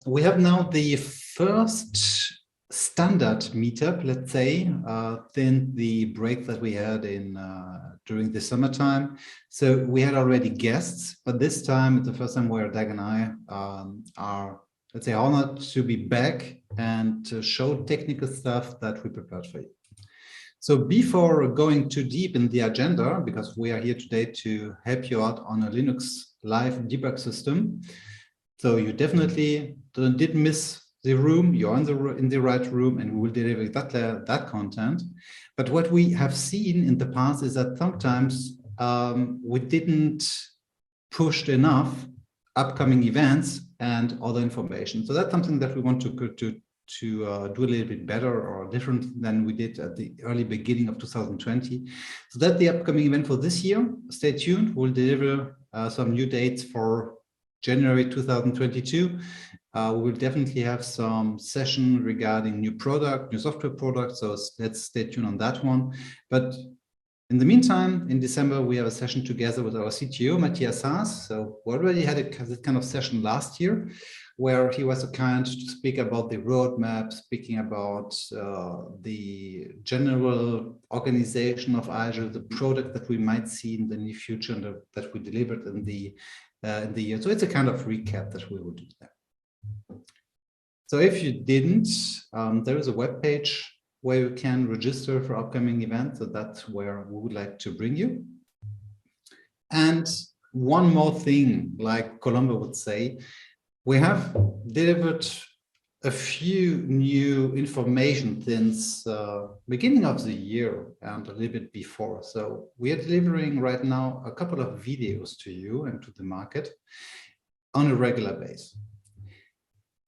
we have now the first standard meetup, let's say, than the break that we had in during the summertime. So we had already guests, but this time it's the first time where Dag and I are, let's say, honored to be back and to show technical stuff that we prepared for you. So before going too deep in the agenda, because we are here today to help you out on a Linux live debug system, so you definitely didn't miss the room, you're in the right room, and we will deliver that content. But what we have seen in the past is that sometimes we didn't push enough upcoming events and other information. So that's something that we want to do a little bit better or different than we did at the early beginning of 2020. So that's the upcoming event for this year. Stay tuned. We'll deliver some new dates for January 2022. We will definitely have some session regarding new software products. So let's stay tuned on that one. But in the meantime, in December, we have a session together with our CTO, Matthias Haas. So we already had this kind of session last year, where he was so kind to speak about the roadmap, speaking about the general organization of IGEL, the product that we might see in the near future and that we delivered in the year. So it's a kind of recap that we will do there. So if you didn't, there is a web page where you can register for upcoming events. So that's where we would like to bring you. And one more thing, like Colombo would say, we have delivered a few new information since beginning of the year and a little bit before. So we are delivering right now a couple of videos to you and to the market on a regular basis.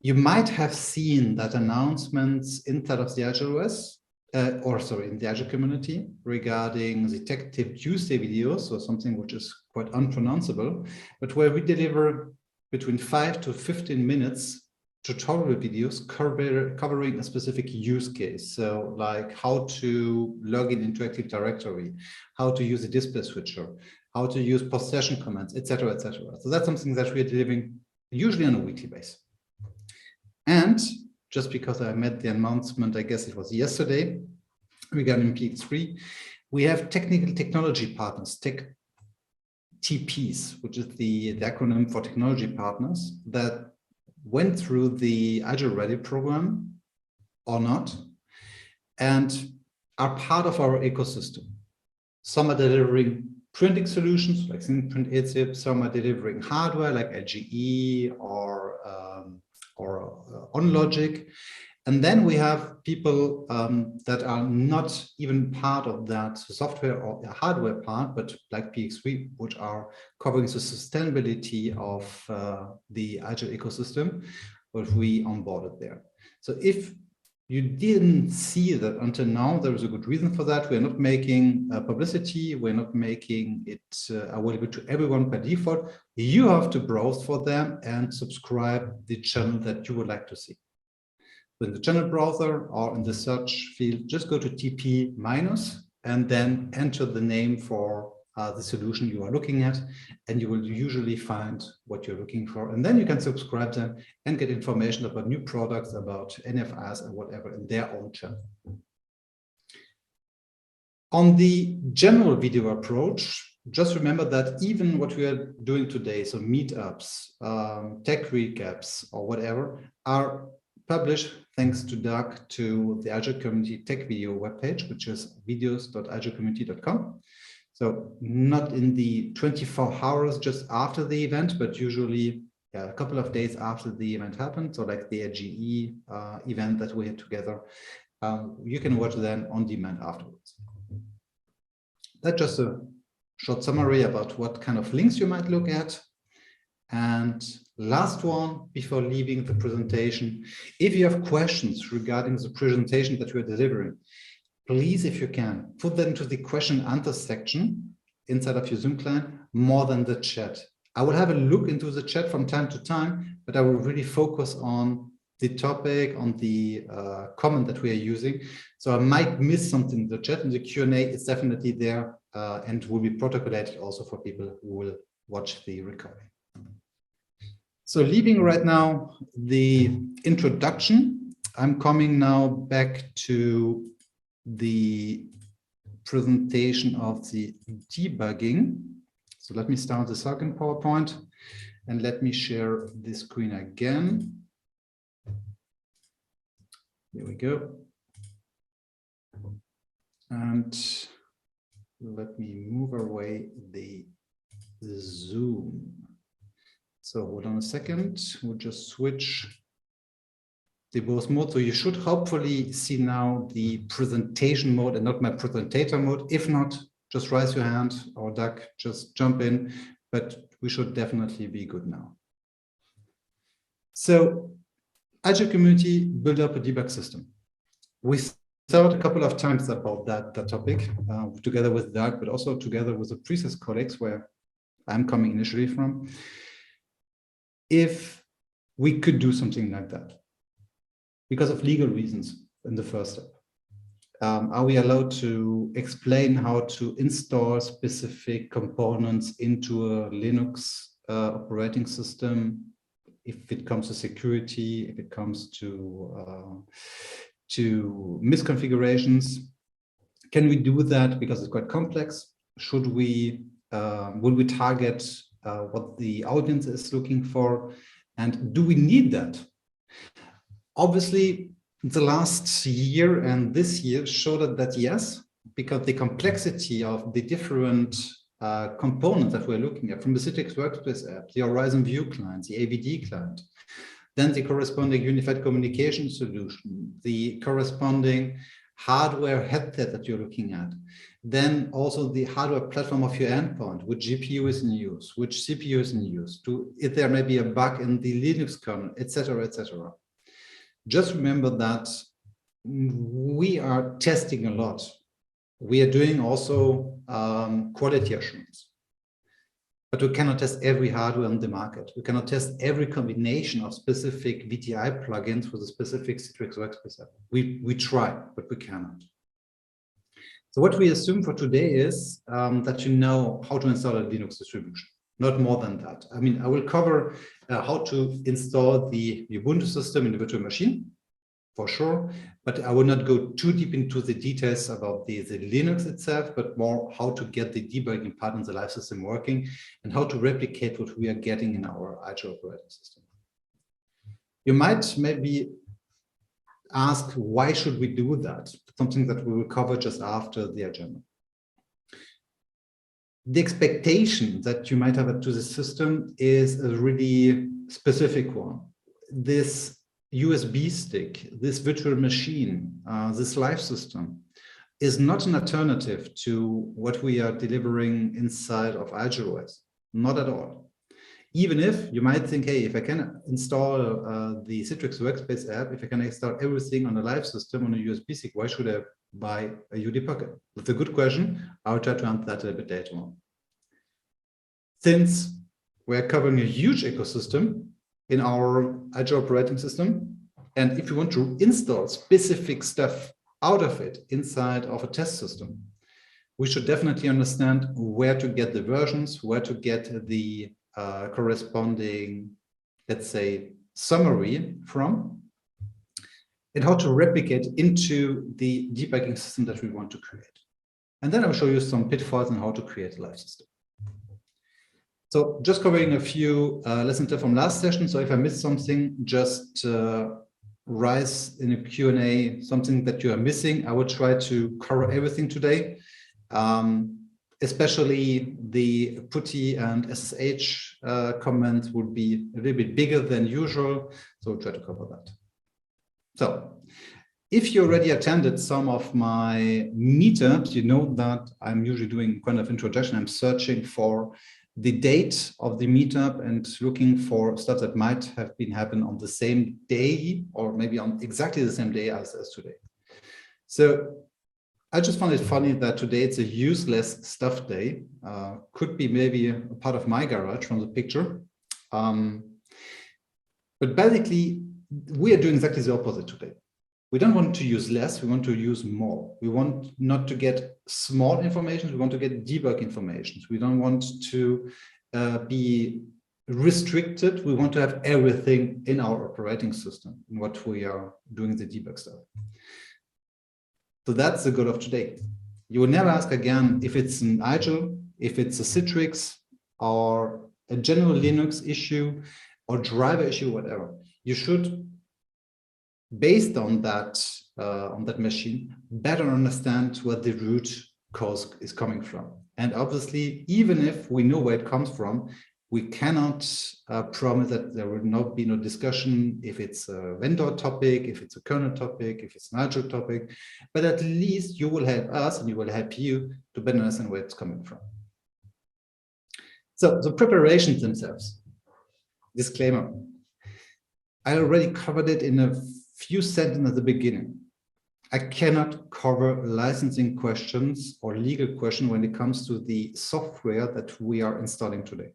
You might have seen that announcements inside of the IGEL OS, in the IGEL community regarding the Tech Tip Tuesday videos, so something which is quite unpronounceable, but where we deliver between 5 to 15 minutes tutorial videos covering a specific use case. So like how to log into Active Directory, how to use a display switcher, how to use post-session commands, etc., etc. So that's something that we are delivering usually on a weekly basis. And just because I made the announcement, I guess it was yesterday, regarding PX3, we have technology partners, tech TPs, which is the acronym for technology partners, that went through the IGEL Ready program or not, and are part of our ecosystem. Some are delivering printing solutions like ThinkPrint, EZIP, some are delivering hardware like LGE or OnLogic. And then we have people that are not even part of that software or hardware part, but like PX3, which are covering the sustainability of the IGEL ecosystem, which we onboarded there. So if you didn't see that until now, there is a good reason for that. We're not making publicity. We're not making it available to everyone by default. You have to browse for them and subscribe the channel that you would like to see. So in the channel browser or in the search field, just go to TP- and then enter the name for the solution you are looking at, and you will usually find what you're looking for. And then you can subscribe them and get information about new products, about NFIs and whatever in their own channel. On the general video approach, just remember that even what we are doing today, so meetups, tech recaps or whatever, are published thanks to Doug to the IGEL Community Tech Video webpage, which is videos.igelcommunity.com. So not in the 24 hours just after the event, but usually a couple of days after the event happened. So like the AGE event that we had together, you can watch them on demand afterwards. That's just a short summary about what kind of links you might look at. And last one, before leaving the presentation, if you have questions regarding the presentation that we're delivering, please, if you can, put them into the question and answer section inside of your Zoom client more than the chat. I will have a look into the chat from time to time, but I will really focus on the topic, on the comment that we are using. So I might miss something in the chat, and the Q&A is definitely there and will be protocolated also for people who will watch the recording. So leaving right now the introduction, I'm coming now back to the presentation of the debugging. So let me start the second PowerPoint and let me share the screen again. Here we go. And let me move away the Zoom. So hold on a second, we'll just switch the both modes. So you should hopefully see now the presentation mode and not my presentator mode. If not, just raise your hand or Doug, just jump in, but we should definitely be good now. So IGEL Community build up a debug system. We thought a couple of times about that topic together with Doug, but also together with the previous colleagues where I'm coming initially from. If we could do something like that, because of legal reasons in the first step. Are we allowed to explain how to install specific components into a Linux operating system, if it comes to security, if it comes to misconfigurations? Can we do that because it's quite complex? Should we, will we target what the audience is looking for? And do we need that? Obviously, the last year and this year showed that yes, because the complexity of the different components that we're looking at, from the Citrix Workspace App, the Horizon View client, the AVD client, then the corresponding unified communication solution, the corresponding hardware headset that you're looking at, then also the hardware platform of your endpoint, which GPU is in use, which CPU is in use, if there may be a bug in the Linux kernel, etc., etc. Just remember that we are testing a lot. We are doing also quality assurance. But we cannot test every hardware on the market. We cannot test every combination of specific VTI plugins for the specific Citrix Workspace App. We try, but we cannot. So what we assume for today is that you know how to install a Linux distribution. Not more than that. I mean, I will cover how to install the Ubuntu system in the virtual machine, for sure, but I will not go too deep into the details about the Linux itself, but more how to get the debugging part in the live system working and how to replicate what we are getting in our IGEL operating system. You might maybe ask, why should we do that? Something that we will cover just after the agenda. The expectation that you might have to the system is a really specific one. This USB stick, this virtual machine, this live system is not an alternative to what we are delivering inside of IGEL OS, not at all. Even if you might think, hey, if I can install the Citrix Workspace app, if I can install everything on a live system on a USB stick, why should I buy a UD Pocket? That's a good question. I'll try to answer that a bit later on. Since we're covering a huge ecosystem in our IGEL operating system, and if you want to install specific stuff out of it inside of a test system, we should definitely understand where to get the versions, where to get the corresponding, let's say, summary from, and how to replicate into the debugging system that we want to create. And then I'll show you some pitfalls on how to create a live system. So just covering a few lessons from last session. So if I missed something, just rise in a Q&A, something that you are missing. I will try to cover everything today, especially the PuTTY and SSH comments would be a little bit bigger than usual. So we'll try to cover that. So if you already attended some of my meetups, you know that I'm usually doing kind of introduction. I'm searching for the date of the meetup and looking for stuff that might have been happen on the same day or maybe on exactly the same day as today. So I just found it funny that today it's a useless stuff day. Could be maybe a part of my garage from the picture. But basically, we are doing exactly the opposite today. We don't want to use less, we want to use more. We want not to get small information, we want to get debug information. We don't want to be restricted. We want to have everything in our operating system, in what we are doing the debug stuff. So that's the goal of today. You will never ask again if it's an IGEL, if it's a Citrix, or a general Linux issue, or driver issue, whatever. You should, based on that machine, better understand where the root cause is coming from. And obviously, even if we know where it comes from, we cannot promise that there will not be no discussion if it's a vendor topic, if it's a kernel topic, if it's an IGEL topic, but at least you will help us and you will help you to better understand where it's coming from. So the preparations themselves, disclaimer. I already covered it in a few sentences at the beginning. I cannot cover licensing questions or legal questions when it comes to the software that we are installing today.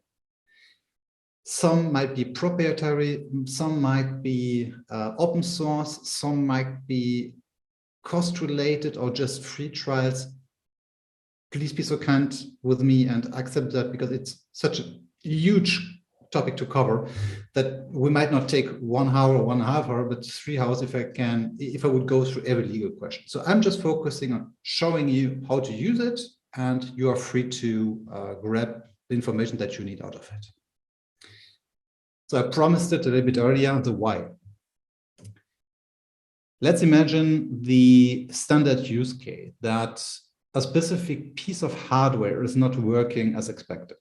Some might be proprietary, some might be open source, some might be cost related or just free trials. Please be so kind with me and accept that, because it's such a huge topic to cover that we might not take 1 hour or 1.5 hours, but 3 hours if I would go through every legal question. So I'm just focusing on showing you how to use it, and you are free to grab the information that you need out of it. So I promised it a little bit earlier, the why. Let's imagine the standard use case that a specific piece of hardware is not working as expected.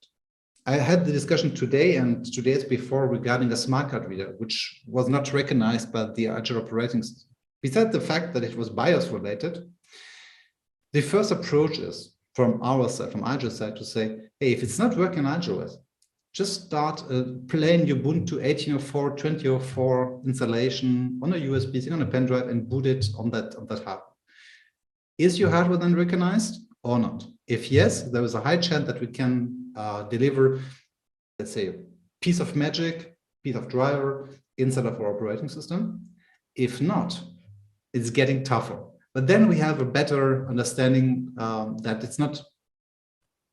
I had the discussion today and 2 days before regarding a smart card reader, which was not recognized by the IGEL operating system. Besides the fact that it was BIOS related, the first approach is from our side, from IGEL side, to say, hey, if it's not working on IGEL OS, just start a plain Ubuntu 18.04, 20.04 installation on a USB stick, on a pen drive, and boot it on that hardware. Is your hardware then recognized or not? If yes, there is a high chance that we can deliver, let's say, a piece of magic, piece of driver inside of our operating system. If not, it's getting tougher. But then we have a better understanding that it's not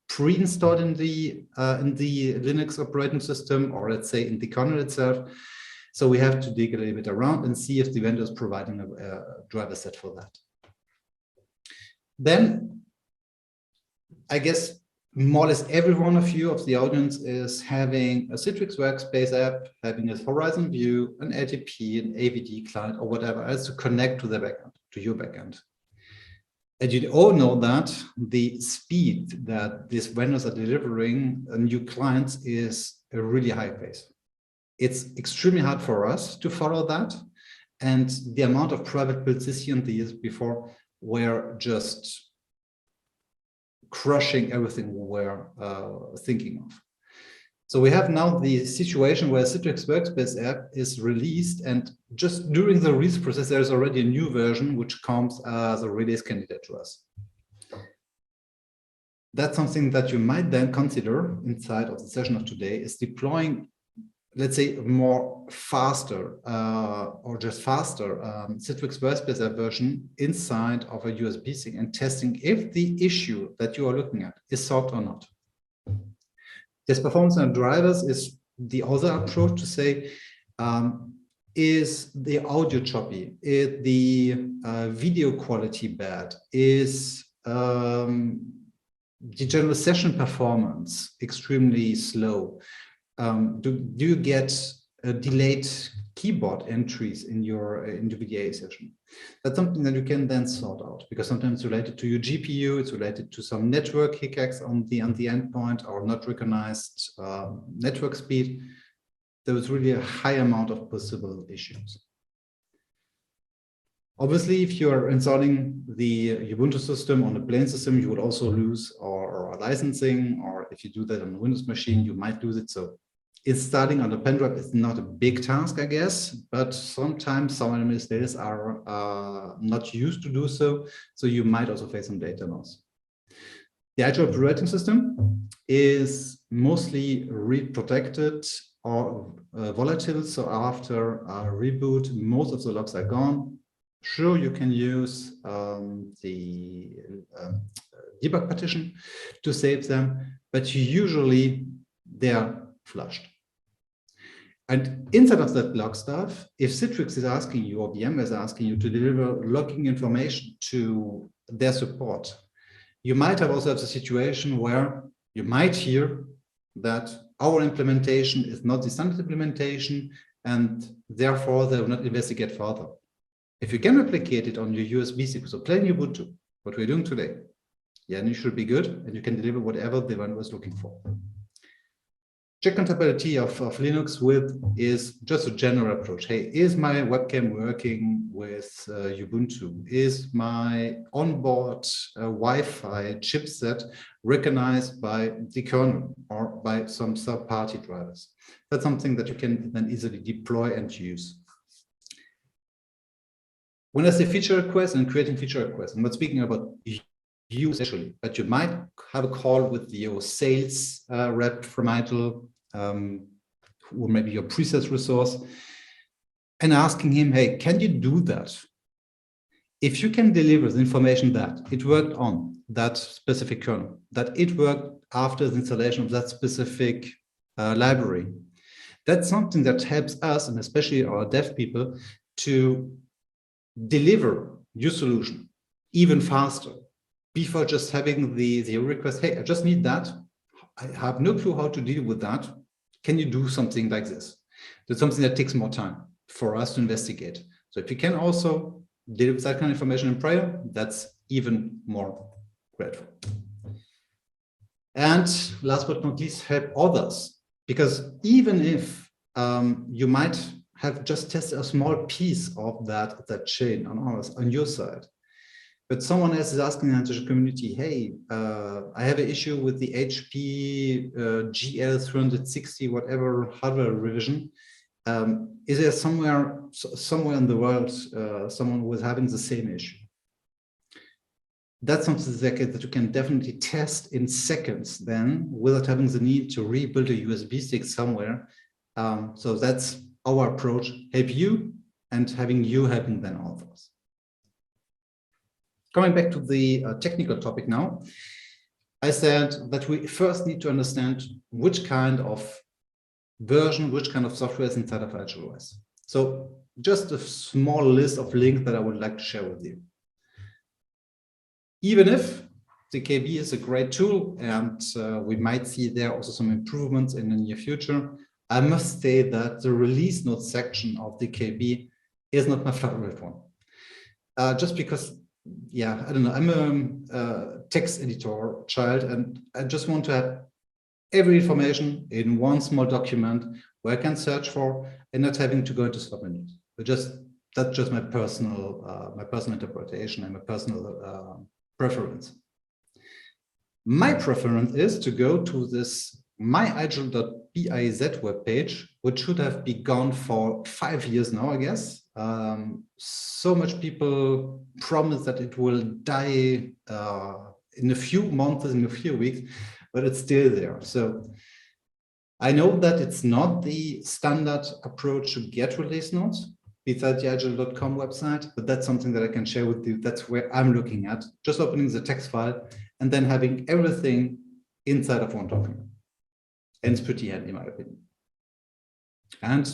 pre-installed in the Linux operating system, or let's say in the kernel itself. So we have to dig a little bit around and see if the vendor is providing a driver set for that. Then, I guess more or less every one of you of the audience is having a Citrix Workspace app, having a Horizon View, an LTP, an AVD client, or whatever else to connect to the backend, to your backend. And you all know that the speed that these vendors are delivering new clients is a really high pace. It's extremely hard for us to follow that. And the amount of private builds this year and the years before were just crushing everything we were thinking of. So we have now the situation where Citrix Workspace app is released, and just during the release process, there is already a new version which comes as a release candidate to us. That's something that you might then consider inside of the session of today, is deploying, let's say, more faster or just faster Citrix Workspace app version inside of a USB stick and testing if the issue that you are looking at is solved or not. This performance and drivers is the other approach to say, is the audio choppy? Is the video quality bad? Is the general session performance extremely slow? Do you get delayed keyboard entries in your VDA session? That's something that you can then sort out, because sometimes it's related to your GPU, it's related to some network hiccups on the endpoint, or not recognized network speed. There is really a high amount of possible issues. Obviously, if you're installing the Ubuntu system on a plain system, you would also lose or licensing, or if you do that on a Windows machine, you might lose it. So installing on a pen drive is not a big task, I guess, but sometimes some administrators are not used to do so. So you might also face some data loss. The IGEL operating system is mostly read protected or volatile. So after a reboot, most of the logs are gone. Sure, you can use the debug partition to save them, but usually they are flushed. And inside of that log stuff, if Citrix is asking you or VMware is asking you to deliver logging information to their support, you might have also have the situation where you might hear that our implementation is not the standard implementation, and therefore they will not investigate further. If you can replicate it on your USB stick, so plain Ubuntu, what we're doing today, yeah, and you should be good, and you can deliver whatever the one was looking for. Check compatibility of Linux with is just a general approach. Hey, is my webcam working with Ubuntu? Is my onboard Wi-Fi chipset recognized by the kernel or by some third-party drivers? That's something that you can then easily deploy and use. When I say feature requests and creating feature requests, I'm not speaking about you especially, but you might have a call with your sales rep from IGEL, or maybe your pre-sales resource, and asking him, hey, can you do that? If you can deliver the information that it worked on that specific kernel, that it worked after the installation of that specific library, that's something that helps us, and especially our dev people, to deliver your solution even faster before just having the request, hey, I just need that. I have no clue how to deal with that. Can you do something like this? That's something that takes more time for us to investigate. So if you can also deliver that kind of information in prior, that's even more grateful. And last but not least, help others. Because even if you might have just tested a small piece of that chain on your side, but someone else is asking the IGEL community, hey, I have an issue with the HP GL 360, whatever hardware revision. Is there somewhere in the world someone who is having the same issue? That's something that you can definitely test in seconds then, without having the need to rebuild a USB stick somewhere. So that's our approach, help you and having you helping then others. Coming back to the technical topic now, I said that we first need to understand which kind of version, which kind of software is inside of IGEL OS. So just a small list of links that I would like to share with you. Even if the KB is a great tool and we might see there also some improvements in the near future, I must say that the release notes section of the KB is not my favorite one. Just because, yeah, I don't know, I'm a text editor child and I just want to have every information in one small document where I can search for and not having to go into submenus. That's just my personal interpretation and my personal preference. My preference is to go to this myigel.biz webpage, which should have been gone for 5 years now, I guess. So much people promise that it will die in a few months, in a few weeks, but it's still there. So I know that it's not the standard approach to get release notes besides the igel.com website, but that's something that I can share with you. That's where I'm looking at, just opening the text file and then having everything inside of one document. And it's pretty handy, in my opinion. And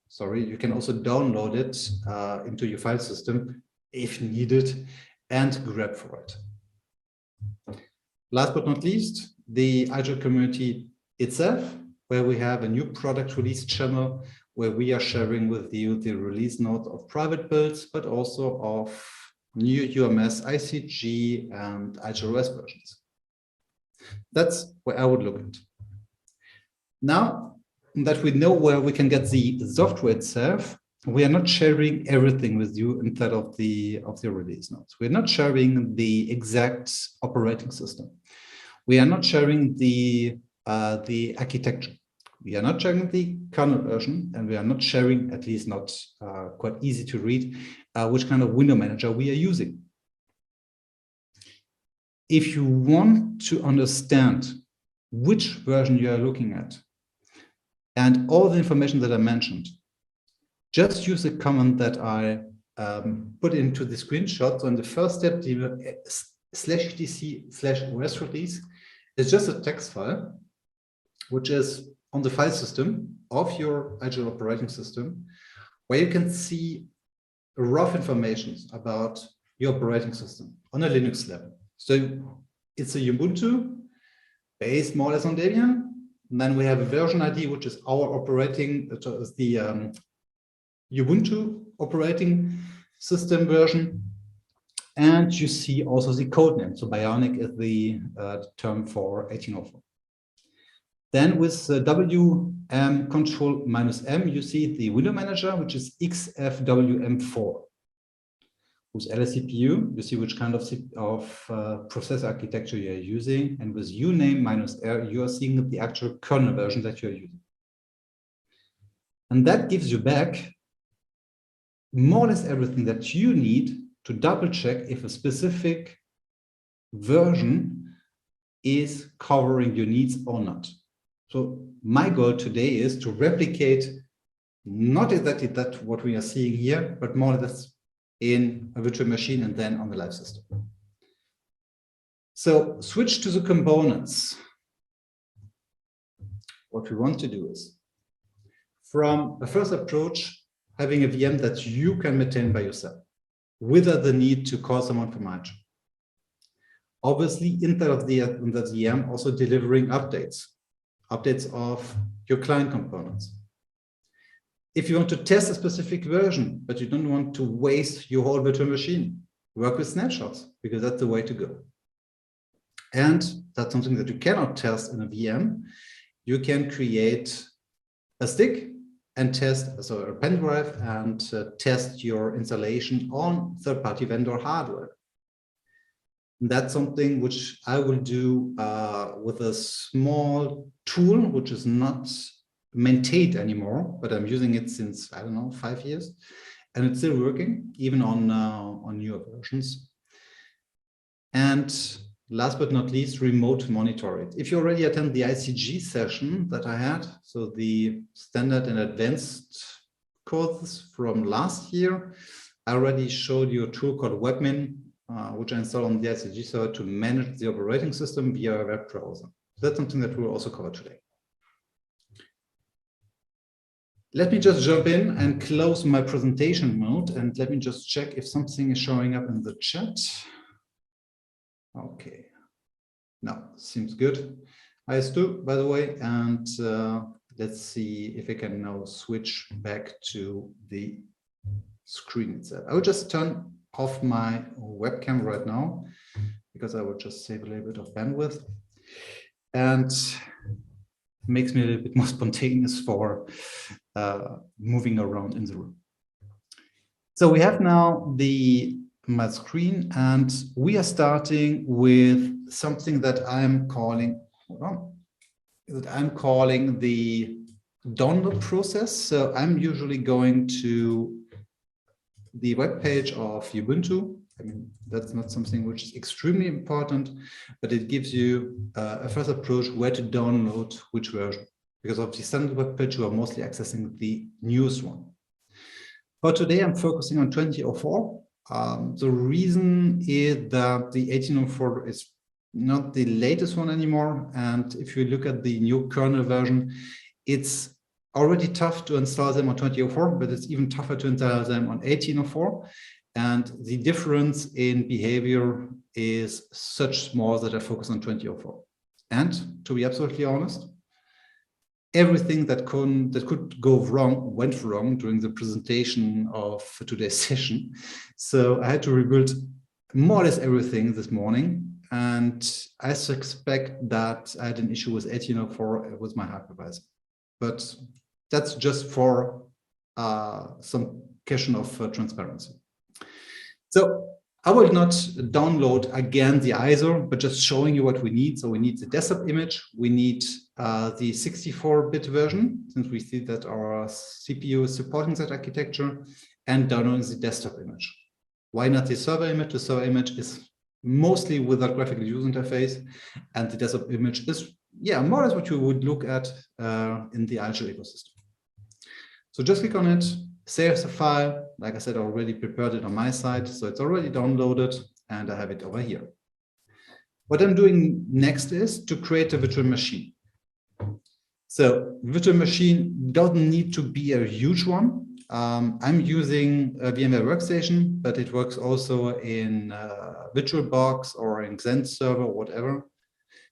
sorry, you can also download it into your file system if needed and grab for it. Last but not least, the IGEL community itself, where we have a new product release channel where we are sharing with you the release notes of private builds, but also of new UMS, ICG, and IGEL OS versions. That's where I would look at. Now that we know where we can get the software itself, we are not sharing everything with you inside of the release notes. We're not sharing the exact operating system. We are not sharing the architecture. We are not sharing the kernel version, and we are not sharing, at least not quite easy to read, which kind of window manager we are using. If you want to understand which version you are looking at and all the information that I mentioned, just use a command that I put into the screenshot. So in the first step, the /etc/OS release is just a text file, which is on the file system of your IGEL operating system, where you can see rough information about your operating system on a Linux level. So it's a Ubuntu based more or less on Debian. And then we have a version ID, which is our operating, the Ubuntu operating system version. And you see also the code name. So Bionic is the term for 1804. Then with WM control -M, you see the window manager, which is XFWM4. With LSCPU, you see which kind of processor architecture you are using. And with uname -R, you are seeing the actual kernel version that you're using. And that gives you back more or less everything that you need to double check if a specific version is covering your needs or not. So my goal today is to replicate not exactly that what we are seeing here, but more or less in a virtual machine and then on the live system. So switch to the components. What we want to do is, from a first approach, having a VM that you can maintain by yourself, without the need to call someone from IGEL. Obviously, inside of the VM, also delivering updates of your client components. If you want to test a specific version, but you don't want to waste your whole virtual machine, work with snapshots, because that's the way to go. And that's something that you cannot test in a VM. You can create a stick and test, so a pen drive, and test your installation on third-party vendor hardware. And that's something which I will do with a small tool, which is not maintained anymore, but I'm using it since, I don't know, 5 years, and it's still working, even on newer versions. And last but not least, remote monitor it. If you already attend the ICG session that I had, so the standard and advanced courses from last year, I already showed you a tool called Webmin, which I installed on the ICG server to manage the operating system via a web browser. That's something that we'll also cover today. Let me just jump in and close my presentation mode, and let me just check if something is showing up in the chat. Okay, no, seems good. Hi, Stu, by the way, and let's see if I can now switch back to the screen itself. I will just turn off my webcam right now, because I will just save a little bit of bandwidth, and makes me a little bit more spontaneous for moving around in the room. So we have now my screen, and we are starting with something that I'm calling, the download process. So I'm usually going to the web page of Ubuntu. I mean, that's not something which is extremely important, but it gives you a first approach where to download which version. Because of the standard web page, you are mostly accessing the newest one. For today, I'm focusing on 2004. The reason is that the 1804 is not the latest one anymore. And if you look at the new kernel version, it's already tough to install them on 2004, but it's even tougher to install them on 1804. And the difference in behavior is such small that I focus on 2004. And to be absolutely honest, everything that could go wrong went wrong during the presentation of today's session. So I had to rebuild more or less everything this morning. And I suspect that I had an issue with 1804 with my hypervisor. But that's just for some question of transparency. So I will not download again the ISO, but just showing you what we need. So we need the desktop image. We need the 64-bit version, since we see that our CPU is supporting that architecture, and downloading the desktop image. Why not the server image? The server image is mostly without graphical user interface, and the desktop image is, yeah, more or less what you would look at in the IGEL ecosystem. So just click on it, save the file. Like I said, I already prepared it on my side, so it's already downloaded, and I have it over here. What I'm doing next is to create a virtual machine. So virtual machine doesn't need to be a huge one. I'm using a VMware Workstation, but it works also in VirtualBox or in Xen Server or whatever.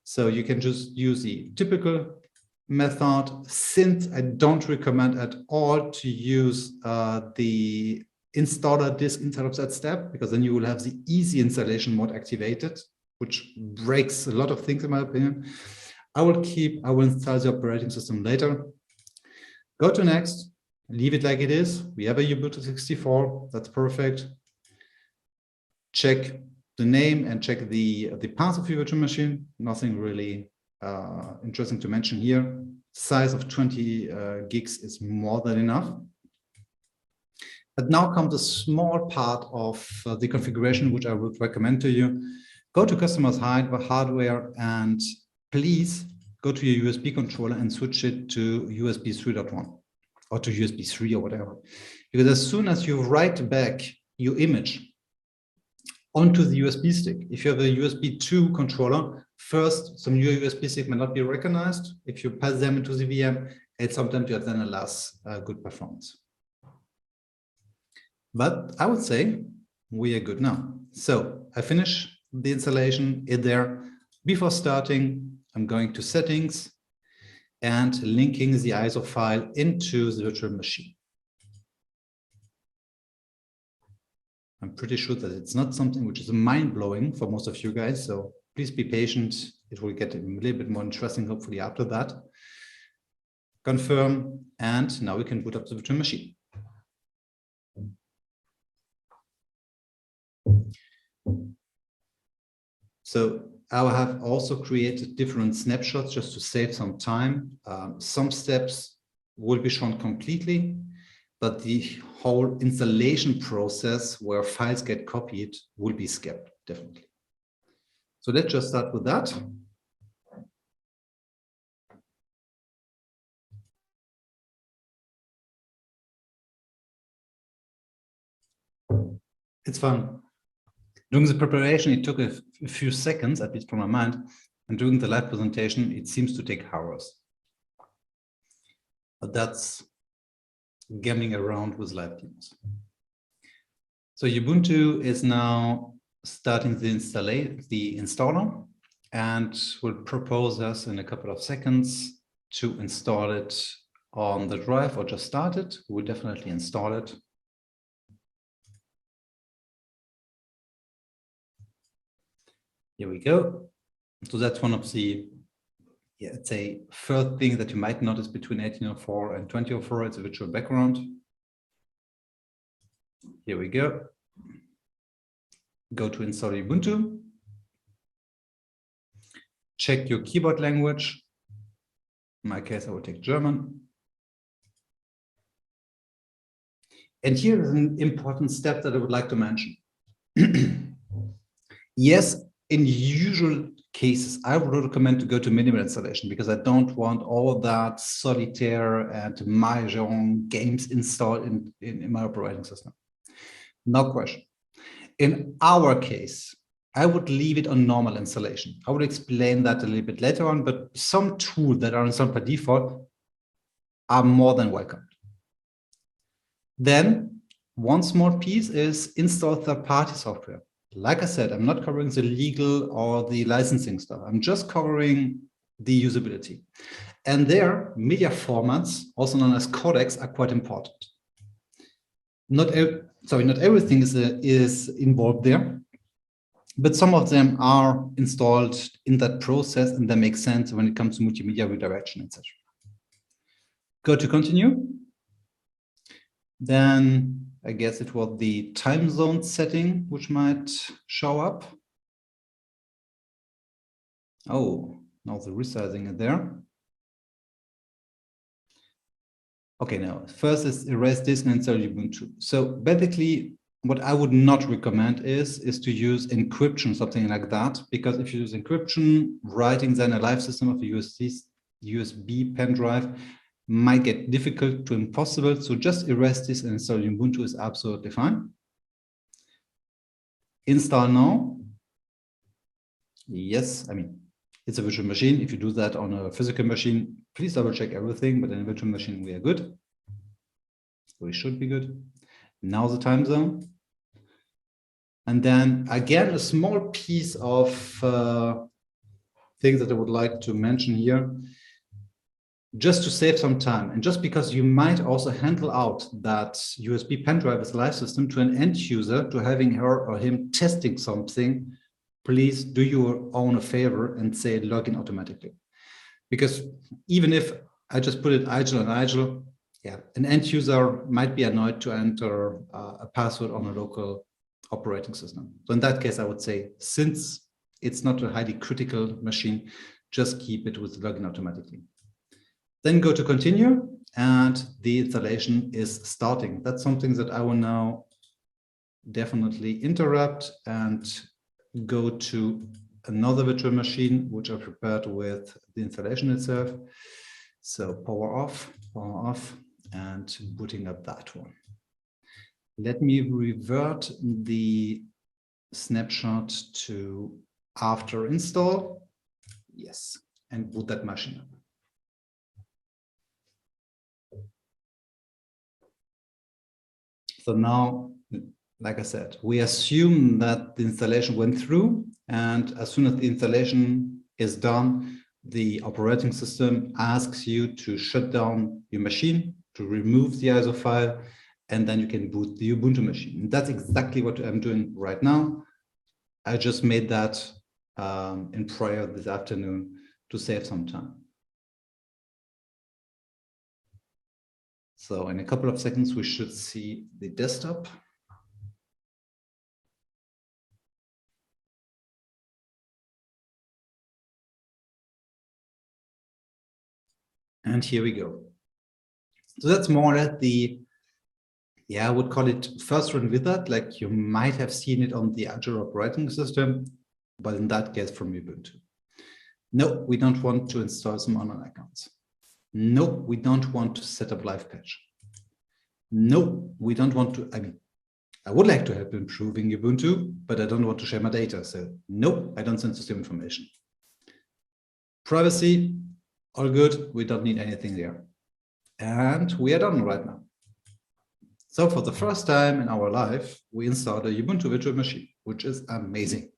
So you can just use the typical method. Since I don't recommend at all to use the installer disk inside of that step, because then you will have the easy installation mode activated, which breaks a lot of things in my opinion. I will install the operating system later. Go to next, leave it like it is. We have a Ubuntu 64, that's perfect. Check the name and check the path of your virtual machine. Nothing really interesting to mention here. Size of 20 gigs is more than enough. But now comes a small part of the configuration, which I would recommend to you. Go to customers hardware and please go to your USB controller and switch it to USB 3.1 or to USB 3 or whatever. Because as soon as you write back your image onto the USB stick, if you have a USB 2 controller, first, some new USB stick may not be recognized. If you pass them into the VM, and sometimes you have then a less good performance. But I would say we are good now. So I finish the installation in there. Before starting, I'm going to settings and linking the ISO file into the virtual machine. I'm pretty sure that it's not something which is mind-blowing for most of you guys, so please be patient. It will get a little bit more interesting, hopefully, after that. Confirm, and now we can boot up the virtual machine. So I have also created different snapshots just to save some time. Some steps will be shown completely, but the whole installation process where files get copied will be skipped, definitely. So let's just start with that. It's fun. During the preparation, it took a few seconds, at least from my mind, and during the live presentation, it seems to take hours. But that's gaming around with live demos. So Ubuntu is now starting the installer and will propose us in a couple of seconds to install it on the drive or just start it. We'll definitely install it. Here we go. So that's one of the, let's say, first thing that you might notice between 1804 and 2004. It's a virtual background. Here we go. Go to install Ubuntu. Check your keyboard language. In my case, I will take German. And here is an important step that I would like to mention. Yes, in usual cases, I would recommend to go to minimal installation because I don't want all that solitaire and mahjong games installed in my operating system. No question. In our case, I would leave it on normal installation. I will explain that a little bit later on, but some tools that are installed by default are more than welcome. Then one small piece is install third-party software. Like I said, I'm not covering the legal or the licensing stuff. I'm just covering the usability. And there, media formats, also known as codecs, are quite important. Not everything is involved there, but some of them are installed in that process, and that makes sense when it comes to multimedia redirection, etc. Go to continue. Then I guess it was the time zone setting which might show up. Oh, now the resizing is there. Okay, now first is erase disk and install Ubuntu. So basically, what I would not recommend is to use encryption, something like that, because if you use encryption, writing then a live system of a USB pen drive might get difficult to impossible. So just erase this and install Ubuntu is absolutely fine. Install now. Yes, I mean, It's a virtual machine. If you do that on a physical machine, please double check everything, but in a virtual machine, we are good. We should be good. Now the time zone. And then again, a small piece of things that I would like to mention here, just to save some time. And just because you might also handle out that USB pen drive as a live system to an end user, to having her or him testing something, please do your own a favor and say login automatically. Because even if I just put it IGEL on IGEL, yeah, an end user might be annoyed to enter a password on a local operating system. So in that case, I would say, since it's not a highly critical machine, just keep it with login automatically. Then go to continue, and the installation is starting. That's something that I will now definitely interrupt and go to another virtual machine, which I prepared with the installation itself. So power off, and booting up that one. Let me revert the snapshot to after install. Yes, and boot that machine up. So now, like I said, we assume that the installation went through, and as soon as the installation is done, the operating system asks you to shut down your machine, to remove the ISO file, and then you can boot the Ubuntu machine. And that's exactly what I'm doing right now. I just made that in prior this afternoon to save some time. So in a couple of seconds, we should see the desktop. And here we go. So that's more or less the, I would call it first run wizard, like you might have seen it on the IGEL operating system, but in that case from Ubuntu. No, we don't want to install some online accounts. No, we don't want to set up live patch. No, we don't want to, I would like to help improving Ubuntu, but I don't want to share my data. So no, I don't send system information. Privacy, all good. We don't need anything there. And we are done right now. So for the first time in our life, we installed a Ubuntu virtual machine, which is amazing.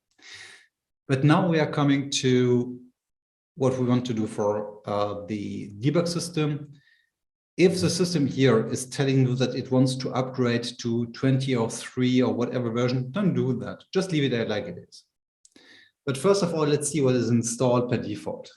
But now we are coming to what we want to do for the debug system. If the system here is telling you that it wants to upgrade to 20 or 3 or whatever version, don't do that. Just leave it there like it is. But first of all, let's see what is installed per default.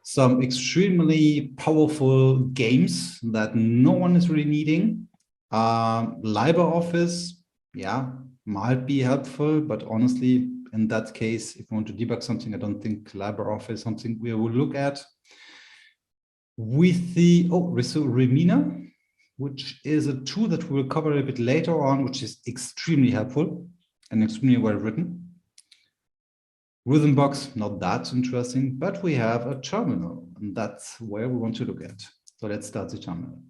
Some extremely powerful games that no one is really needing. LibreOffice, yeah, might be helpful, but honestly, in that case, if you want to debug something, I don't think LibreOffice is something we will look at. With the Remina, which is a tool that we will cover a bit later on, which is extremely helpful and extremely well written. Rhythmbox, not that interesting, but we have a terminal, and that's where we want to look at. So let's start the terminal.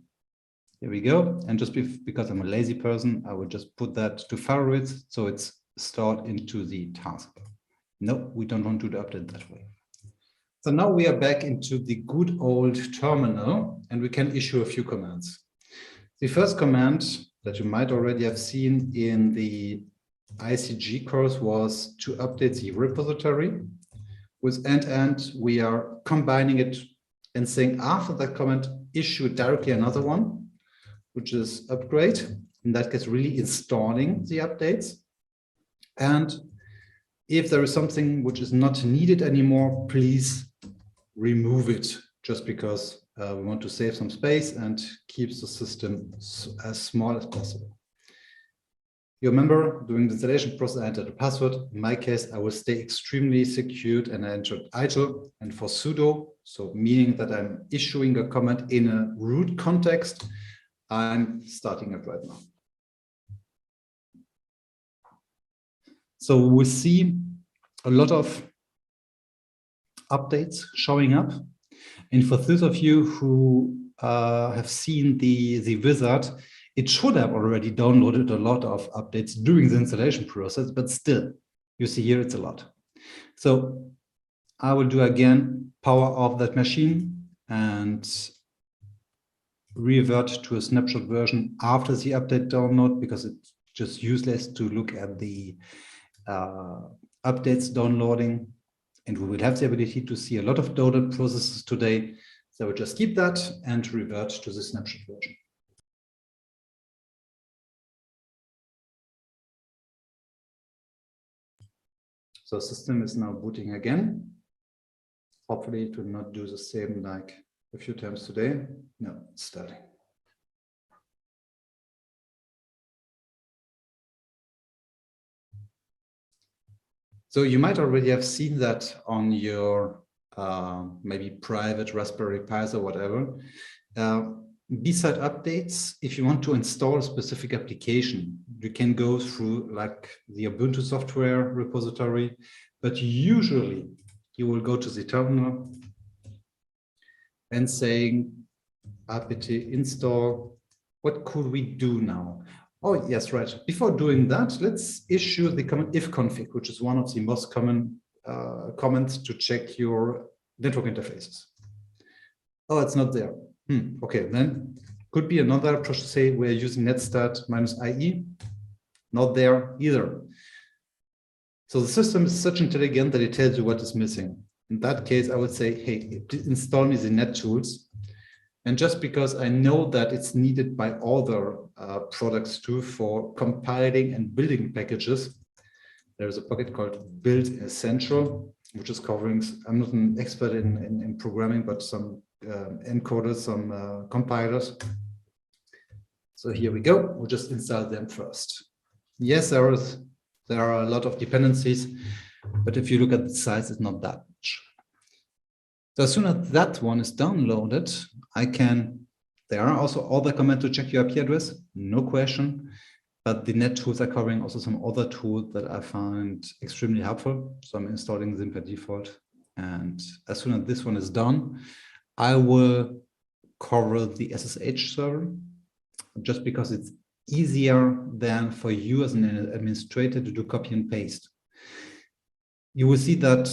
Here we go. And just because I'm a lazy person, I will just put that to favorites, so it's stored into the taskbar. No, we don't want to do the update that way. So now we are back into the good old terminal, and we can issue a few commands. The first command that you might already have seen in the ICG course was to update the repository. With end, we are combining it and saying after that command, issue directly another one, which is upgrade. In that case, really installing the updates. And if there is something which is not needed anymore, please remove it, just because we want to save some space and keep the system as small as possible. You remember, during the installation process, I entered a password. In my case, I will stay extremely secured, and I entered IGEL. And for sudo, so meaning that I'm issuing a command in a root context, I'm starting it right now. So we see a lot of updates showing up. And for those of you who have seen the wizard, it should have already downloaded a lot of updates during the installation process, but still, you see here it's a lot. So I will do again power off that machine and revert to a snapshot version after the update download, because it's just useless to look at the updates downloading, and we will have the ability to see a lot of download processes today. So we'll just keep that and revert to the snapshot version. So system is now booting again. Hopefully it will not do the same like a few times today. No, it's starting. So you might already have seen that on your maybe private Raspberry Pis or whatever. Beside updates, if you want to install a specific application, you can go through like the Ubuntu software repository, but usually you will go to the terminal and saying apt install. What could we do now? Oh, yes, right. Before doing that, let's issue the command ifconfig, which is one of the most common commands to check your network interfaces. Oh, it's not there. Okay, then could be another approach to say we're using netstat -IE. Not there either. So the system is such intelligent that it tells you what is missing. In that case, I would say, hey, install me the net tools. And just because I know that it's needed by other products too for compiling and building packages, there's a pocket called Build Essential, which is covering, I'm not an expert in programming, but some encoders, some compilers. So here we go. We'll just install them first. Yes, there are a lot of dependencies, but if you look at the size, it's not that much. So as soon as that one is downloaded, there are also other commands to check your IP address, no question, but the net tools are covering also some other tools that I find extremely helpful. So I'm installing them by default. And as soon as this one is done, I will cover the SSH server, just because it's easier than for you as an administrator to do copy and paste. You will see that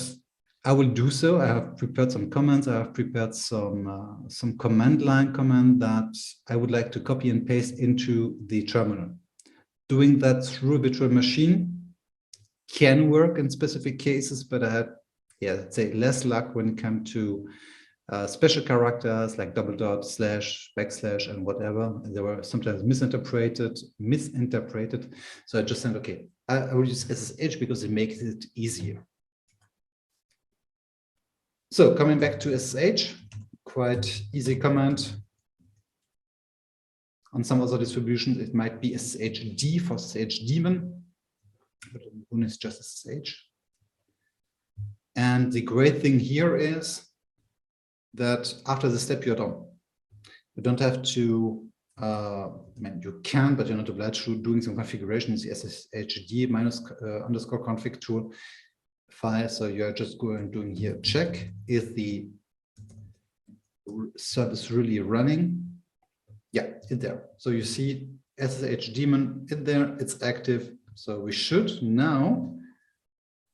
I will do so. I have prepared some comments. I have prepared some command line command that I would like to copy and paste into the terminal. Doing that through a virtual machine can work in specific cases, but I had, let's say, less luck when it comes to special characters like double dot, slash, backslash, and whatever. And they were sometimes misinterpreted. So I just said, okay, I will use SSH because it makes it easier. So coming back to SSH, quite easy command. On some other distributions, it might be SSHD for SSH daemon, but on it's just SSH. And the great thing here is that after the step, you're done. You don't have to, you can, but you're not obliged to doing some configuration in the SSHD _config tool file. So you're just going doing here, check, is the service really running? Yeah, it's there. So you see SSH daemon in there, it's active. So we should now,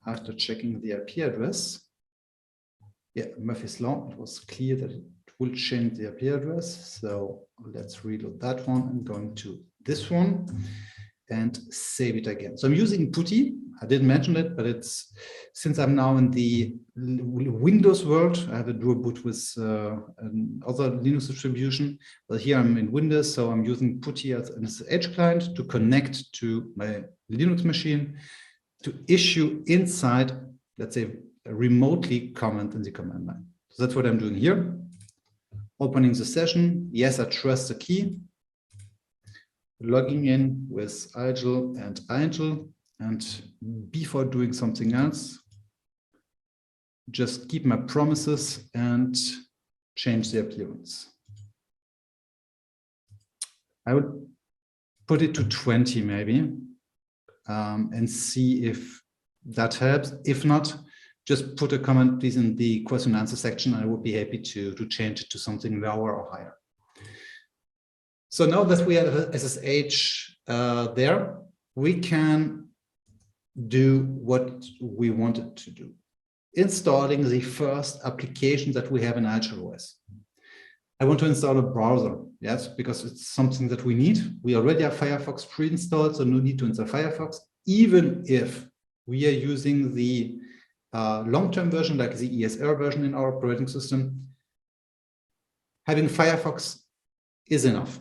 after checking the IP address, Murphy's Law, it was clear that it will change the IP address. So let's reload that one and going to this one and save it again. So I'm using PuTTY. I didn't mention it, but it's, since I'm now in the Windows world, I have a dual boot with another Linux distribution, but here I'm in Windows, so I'm using PuTTY as an SSH client to connect to my Linux machine to issue inside, let's say, a remotely command in the command line. So that's what I'm doing here. Opening the session. Yes, I trust the key. Logging in with IGEL and IGEL. And before doing something else, just keep my promises and change the appearance. I would put it to 20 maybe, and see if that helps. If not, just put a comment, please, in the question and answer section. I would be happy to change it to something lower or higher. So now that we have SSH there, we can do what we wanted to do. installing the first application that we have in IGEL OS. I want to install a browser, yes, because it's something that we need. We already have Firefox pre-installed, so no need to install Firefox, even if we are using the long-term version, like the ESR version in our operating system. Having Firefox is enough.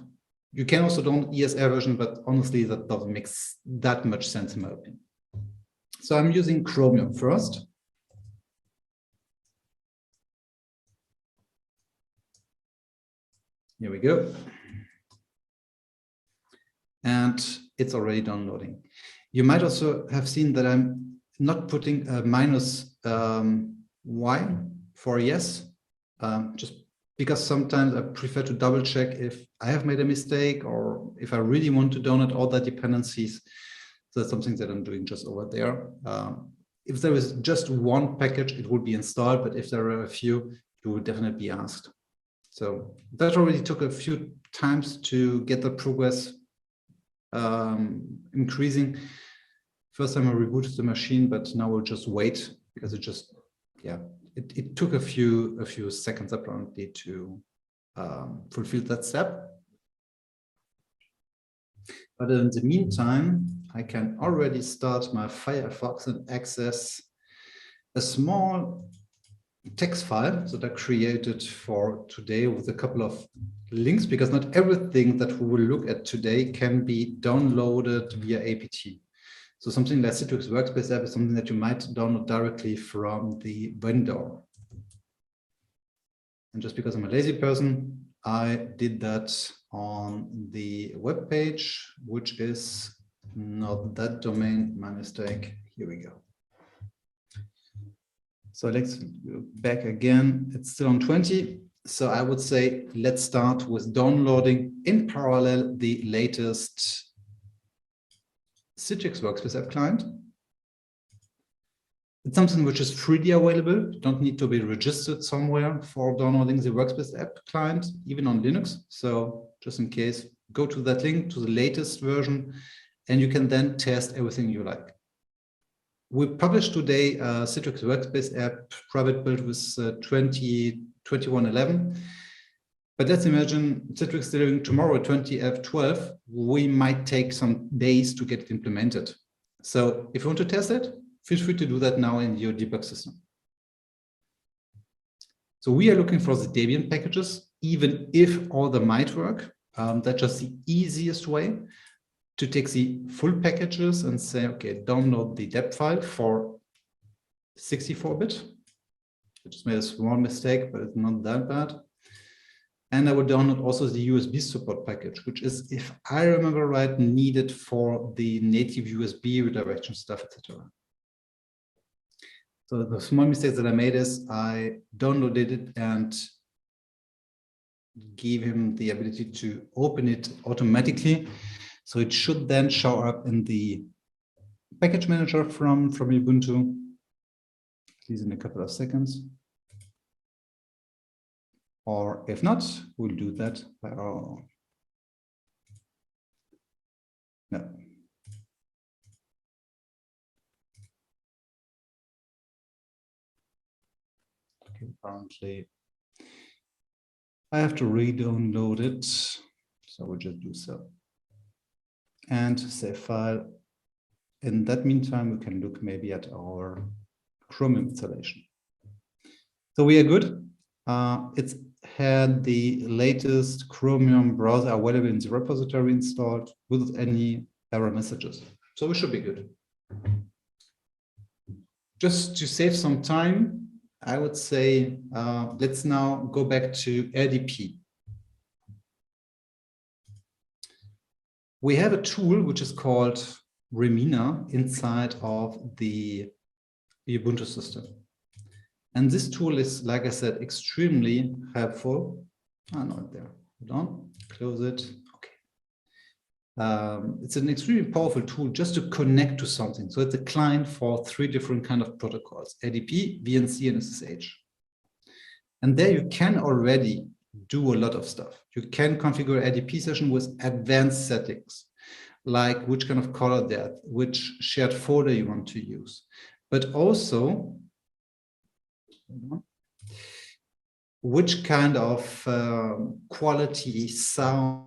You can also download ESR version, but honestly, that doesn't make that much sense in my opinion. So I'm using Chromium first. Here we go. And it's already downloading. You might also have seen that I'm not putting a minus Y for yes, just because sometimes I prefer to double check if I have made a mistake or if I really want to download all the dependencies. So that's something that I'm doing just over there. If there is just one package, it would be installed, but if there are a few, you would definitely be asked. So that already took a few times to get the progress increasing. First time I rebooted the machine, but now we'll just wait because it just, yeah, it took a few seconds apparently to fulfill that step. But in the meantime, I can already start my Firefox and access a small text file that I created for today with a couple of links, because not everything that we will look at today can be downloaded via apt. So something like Citrix Workspace App is something that you might download directly from the vendor. And just because I'm a lazy person, I did that on the web page, which is not that domain, my mistake. Here we go. So let's go back again. It's still on 20. So I would say, let's start with downloading in parallel the latest Citrix Workspace App client. It's something which is freely available. You don't need to be registered somewhere for downloading the Workspace App client, even on Linux. So just in case, go to that link to the latest version, and you can then test everything you like. We published today a Citrix Workspace App private build with 21.11. But let's imagine Citrix delivering tomorrow 20F12, we might take some days to get it implemented. So if you want to test it, feel free to do that now in your debug system. So we are looking for the Debian packages, even if all them might work. That's just the easiest way to take the full packages and say, okay, download the deb file for 64-bit. I just made a small mistake, but it's not that bad. And I will download also the USB support package, which is, if I remember right, needed for the native USB redirection stuff, etc. So the small mistake that I made is I downloaded it and gave him the ability to open it automatically. So it should then show up in the package manager from Ubuntu, at least in a couple of seconds. Or if not, we'll do that by our own. No. Okay, apparently I have to re-download it, so we'll just do so. And save file. In that meantime, we can look maybe at our Chromium installation. So we are good. It's had the latest Chromium browser available in the repository installed without any error messages. So we should be good. Just to save some time, I would say, let's now go back to RDP. We have a tool which is called Remina inside of the Ubuntu system. And this tool is, like I said, extremely helpful. Oh, not there. Hold on, close it. Okay. It's an extremely powerful tool just to connect to something. So it's a client for 3 different kind of protocols: RDP, VNC, and SSH. And there you can already do a lot of stuff. You can configure RDP session with advanced settings, like which kind of color depth, which shared folder you want to use. But also, which kind of quality sound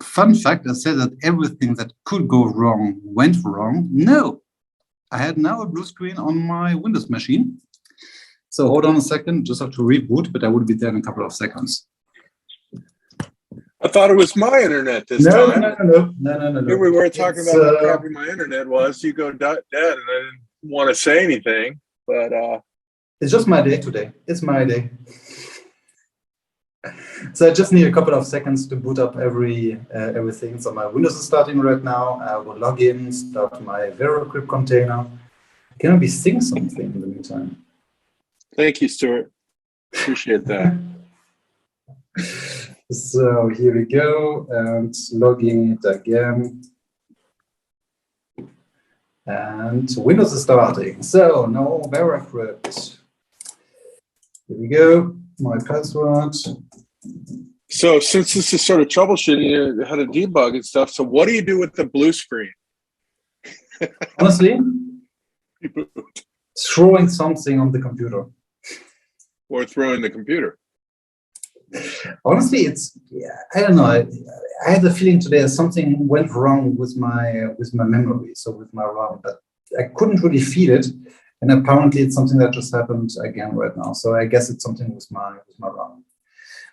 Fun fact, I said that everything that could go wrong went wrong. No, I had now a blue screen on my Windows machine. So hold on a second, just have to reboot, but I will be there in a couple of seconds. I thought it was my internet this time. No. Here we were talking about how crappy my internet was. You go dead, and I didn't want to say anything, but it's just my day today. It's my day. So I just need a couple of seconds to boot up everything. So my Windows is starting right now. I will log in, start my VeraCrypt container. Can I be sing something in the meantime? Thank you, Stuart. Appreciate that. So here we go, and logging it again. And Windows is starting. So no VeraCrypt. Here we go. My password. So since this is sort of troubleshooting how to debug and stuff, so what do you do with the blue screen? Honestly, throwing something on the computer. Or throwing the computer. Honestly, I don't know. I had the feeling today that something went wrong with my memory, so with my RAM, but I couldn't really feel it. And apparently it's something that just happened again right now. So I guess it's something with my RAM.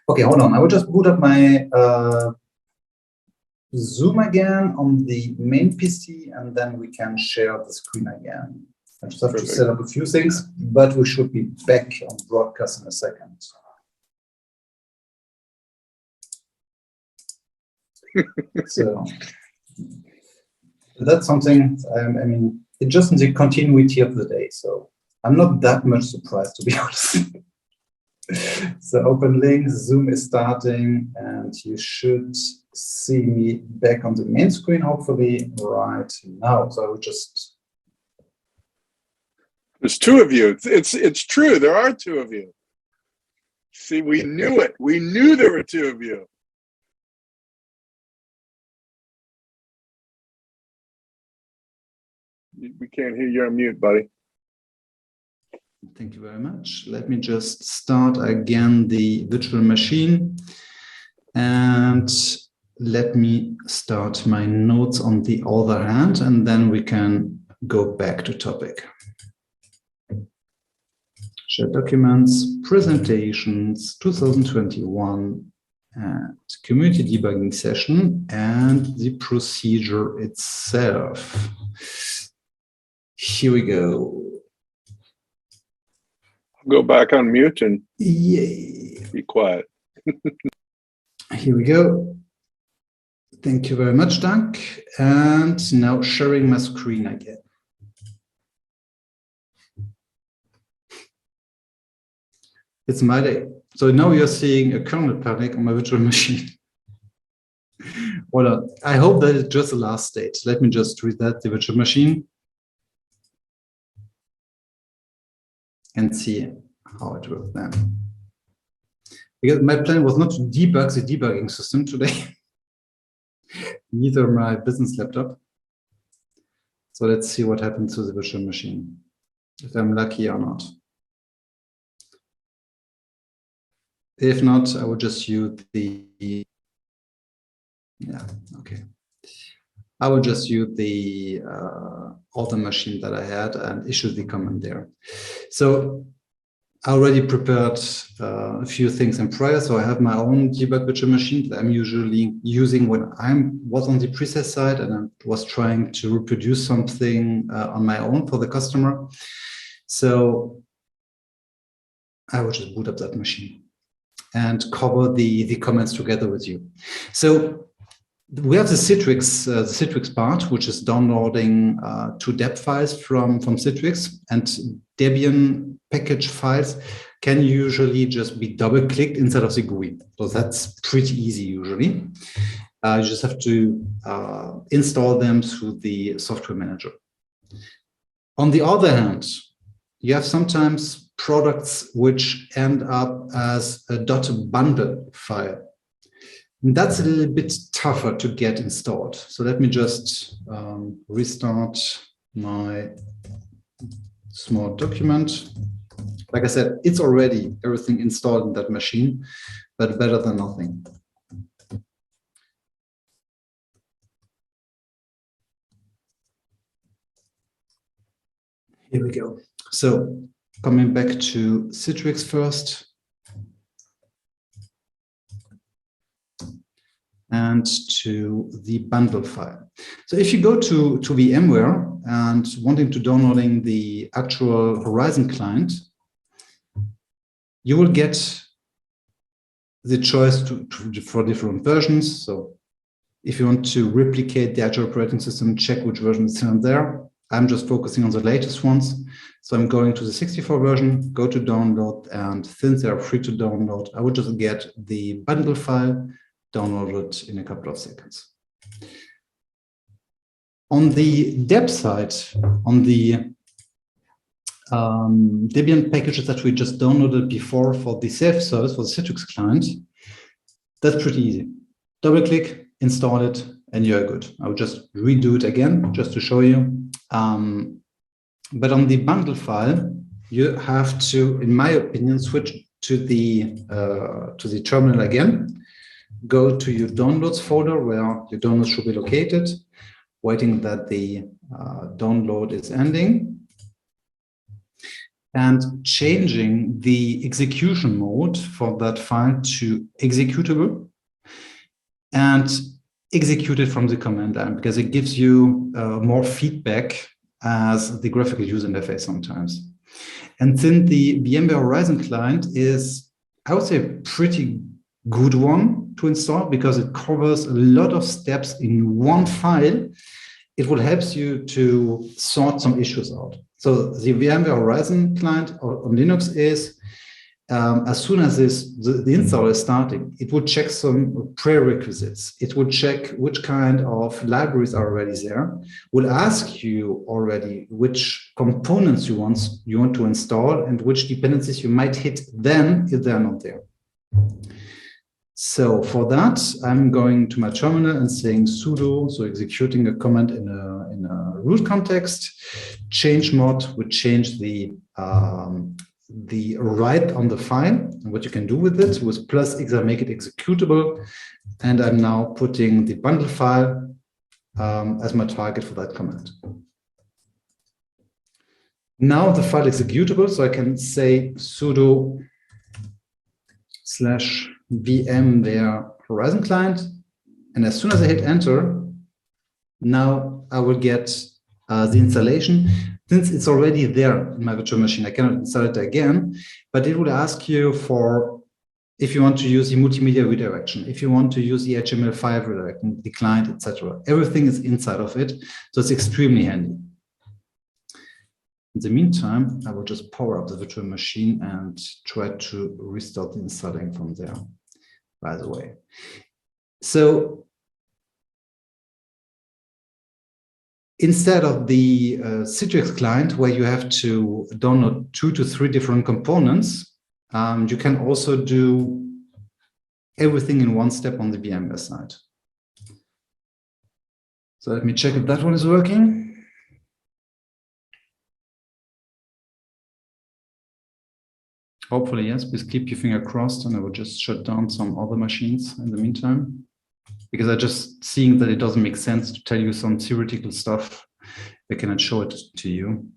Okay, hold on. I will just boot up my Zoom again on the main PC, and then we can share the screen again. I just have to set up a few things, but we should be back on broadcast in a second. So that's something, I mean, it's just in the continuity of the day. So I'm not that much surprised, to be honest. So open links, Zoom is starting, and you should see me back on the main screen, hopefully right now. So I will just... There's two of you. It's true. There are two of you. See, we knew it. We knew there were two of you. We can't hear you on mute, buddy. Thank you very much. Let me just start again the virtual machine, and let me start my notes on the other hand, and then we can go back to topic. Share documents, presentations, 2021, and community debugging session, and the procedure itself. Here we go. Go back on mute and Yay. Be quiet. Here we go. Thank you very much, Dank. And now sharing my screen again. It's my day. So now you're seeing a kernel panic on my virtual machine. Hold on. I hope that it's just the last state. Let me just reset the virtual machine and see how it works then. Because my plan was not to debug the debugging system today, neither my business laptop. So let's see what happens to the virtual machine, if I'm lucky or not. If not, I will just use the, I will just use the other machine that I had and issue the command there. So I already prepared a few things in prior. So I have my own debug virtual machine that I'm usually using when I was on the preset side and I was trying to reproduce something on my own for the customer. So I will just boot up that machine and cover the comments together with you. So we have the Citrix part, which is downloading 2 deb files from Citrix, and Debian package files can usually just be double-clicked inside of the GUI. So that's pretty easy usually. You just have to install them through the software manager. On the other hand, you have sometimes products which end up as a .bundle file. And that's a little bit tougher to get installed. So let me just restart my small document. Like I said, it's already everything installed in that machine, but better than nothing. Here we go. So coming back to Citrix first. And to the bundle file. So if you go to VMware and wanting to downloading the actual Horizon client, you will get the choice for different versions. So if you want to replicate the actual operating system, check which version is in there. I'm just focusing on the latest ones. So I'm going to the 64 version, go to download, and since they are free to download, I would just get the bundle file downloaded in a couple of seconds. On the deb side, on the Debian packages that we just downloaded before for the self-service for the Citrix client, that's pretty easy. Double-click, install it, and you're good. I will just redo it again just to show you. But on the bundle file, you have to, in my opinion, switch to the terminal again. Go to your downloads folder where your downloads should be located, waiting that the download is ending, and changing the execution mode for that file to executable and execute it from the command line, because it gives you more feedback as the graphical user interface sometimes. And since the VMware Horizon client is, I would say, a pretty good one to install because it covers a lot of steps in one file, it will help you to sort some issues out. So the VMware Horizon client on Linux is, as soon as the install is starting, it would check some prerequisites. It would check which kind of libraries are already there, will ask you already which components you want to install and which dependencies you might hit then if they're not there. So for that, I'm going to my terminal and saying sudo, so executing a command in a root context. Change mod would change the write on the file and what you can do with it. With +x, I make it executable. And I'm now putting the bundle file as my target for that command. Now the file is executable, so I can say sudo /VMware Horizon client. And as soon as I hit enter, now I will get the installation. Since it's already there in my virtual machine, I cannot install it again, but it will ask you for if you want to use the multimedia redirection, if you want to use the HTML5 redirection, the client, etc. Everything is inside of it, so it's extremely handy. In the meantime, I will just power up the virtual machine and try to restart the installing from there, by the way. So instead of the Citrix client, where you have to download 2 to 3 different components, you can also do everything in one step on the VMware side. So let me check if that one is working. Hopefully, yes. Please keep your finger crossed, and I will just shut down some other machines in the meantime, because I just seeing that it doesn't make sense to tell you some theoretical stuff. I cannot show it to you.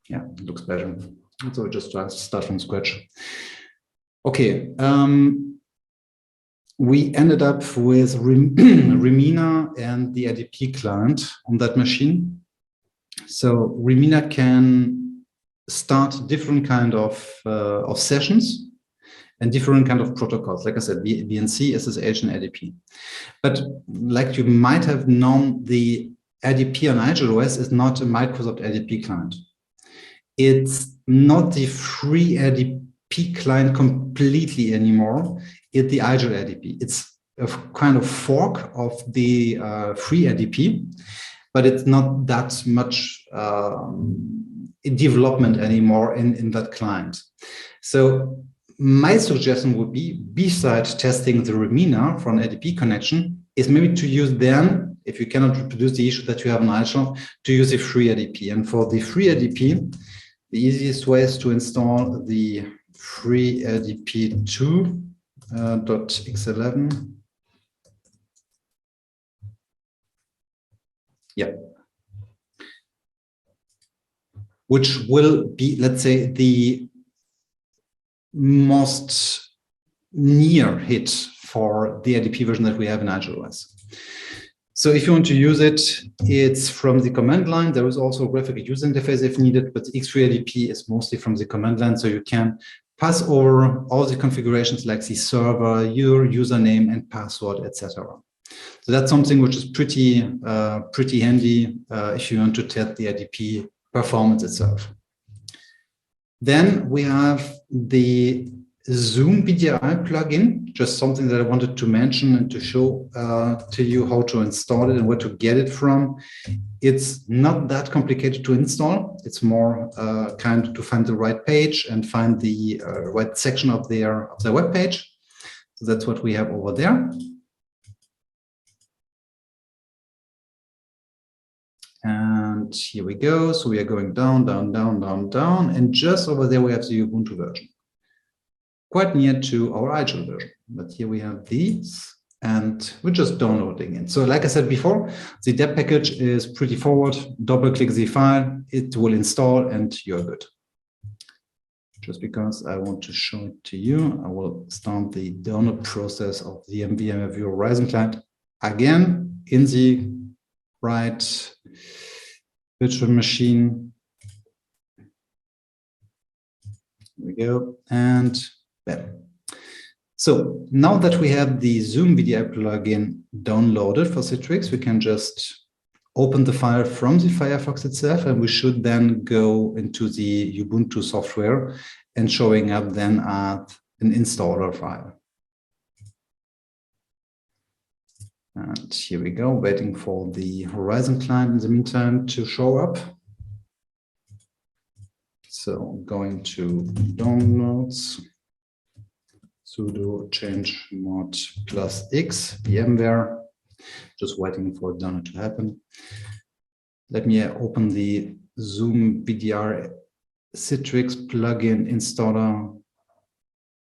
Yeah, it looks better. So just start from scratch. Okay. We ended up with Remina and the IDP client on that machine. So Remina can start different kind of sessions and different kind of protocols. Like I said, VNC, SSH, and RDP. But like you might have known, the RDP on IGEL OS is not a Microsoft RDP client. It's not the free RDP client completely anymore. It's the IGEL RDP. It's a kind of fork of the free RDP, but it's not that much development anymore in that client. So my suggestion would be, besides testing the Remina for an RDP connection, is maybe to use then, if you cannot reproduce the issue that you have in IGEL, to use a free RDP. And for the free RDP, the easiest way is to install the free RDP 2.x11. Yeah. Which will be, let's say, the most near hit for the RDP version that we have in IGEL OS. So if you want to use it, it's from the command line. There is also a graphical user interface if needed, but the X3 RDP is mostly from the command line. So you can pass over all the configurations like the server, your username and password, etc. So that's something which is pretty handy if you want to test the RDP performance itself. Then we have the Zoom VDI plugin, just something that I wanted to mention and to show to you how to install it and where to get it from. It's not that complicated to install. It's more kind of to find the right page and find the right section of their web page. So that's what we have over there. And here we go. So we are going down, down, down, down, down. And just over there, we have the Ubuntu version, quite near to our IGEL version. But here we have these, and we're just downloading it. So like I said before, the deb package is pretty forward. Double-click the file, it will install, and you're good. Just because I want to show it to you, I will start the download process of the VMware View Horizon client again in the right virtual machine. Here we go, and bam. So now that we have the Zoom VDI plugin downloaded for Citrix, we can just open the file from the Firefox itself, and we should then go into the Ubuntu software and showing up then at an installer file. And here we go, waiting for the Horizon client in the meantime to show up. So going to downloads, sudo change mod +x VMware, just waiting for the download to happen. Let me open the Zoom VDR Citrix plugin installer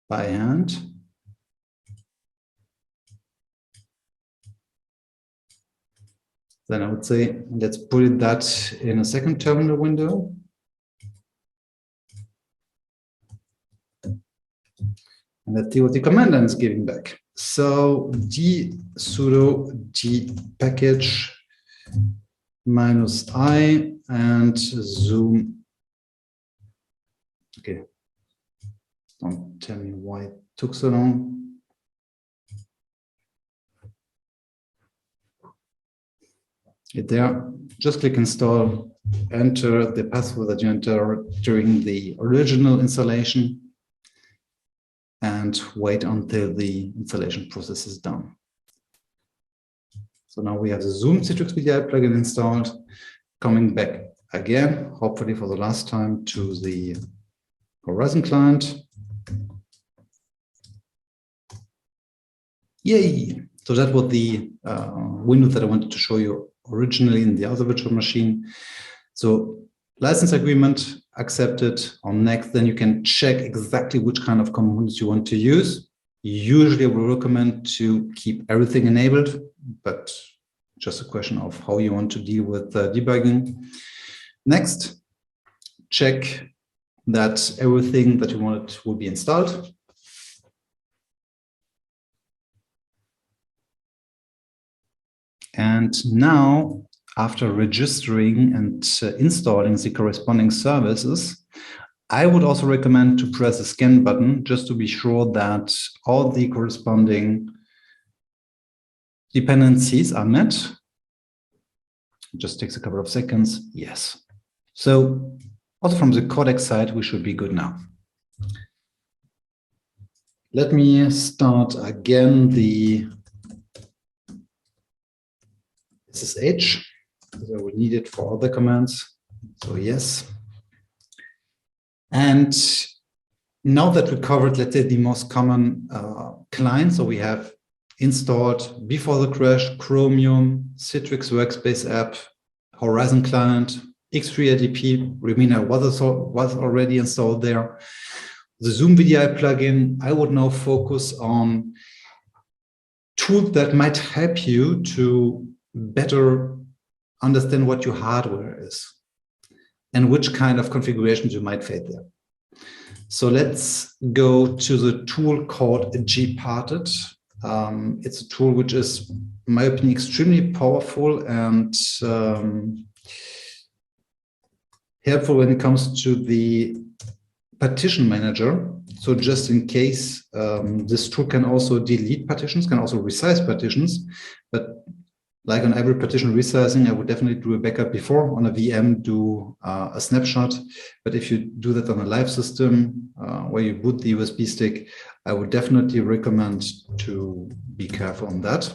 by hand. Then I would say, let's put that in a second terminal window. And let's see what the command line is giving back. So sudo package -i and zoom. Okay. Don't tell me why it took so long. There, just click install, enter the password that you entered during the original installation, and wait until the installation process is done. So now we have the Zoom Citrix VDI plugin installed, coming back again, hopefully for the last time, to the Horizon client. Yay! So that was the window that I wanted to show you originally in the other virtual machine. So license agreement accepted. On next, then you can check exactly which kind of components you want to use. Usually we recommend to keep everything enabled, but just a question of how you want to deal with debugging. Next, check that everything that you wanted will be installed. And now after registering and installing the corresponding services, I would also recommend to press the scan button just to be sure that all the corresponding dependencies are met. It just takes a couple of seconds. Yes. So also from the codec side, we should be good now. Let me start again the SSH, because I will need it for other commands. So yes. And now that we covered, let's say, the most common clients, so we have installed before the crash, Chromium, Citrix Workspace App, Horizon Client, X3 ADP, Remina was already installed there. The Zoom VDI plugin, I would now focus on tools that might help you to better understand what your hardware is and which kind of configurations you might face there. So let's go to the tool called Gparted. It's a tool which is, in my opinion, extremely powerful and helpful when it comes to the partition manager. So just in case, this tool can also delete partitions, can also resize partitions, but like on every partition resizing, I would definitely do a backup before. On a VM, do a snapshot. But if you do that on a live system where you boot the USB stick, I would definitely recommend to be careful on that.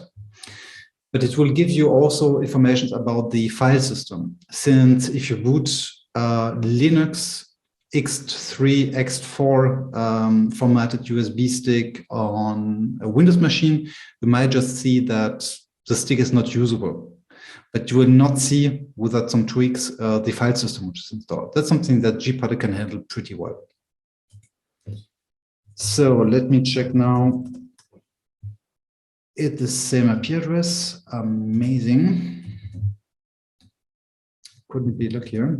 But it will give you also information about the file system. Since if you boot Linux X3, X4 formatted USB stick on a Windows machine, you might just see that the stick is not usable, but you will not see, without some tweaks, the file system which is installed. That's something that Gparted can handle pretty well. So let me check now. It's the same IP address. Amazing. Couldn't be luckier.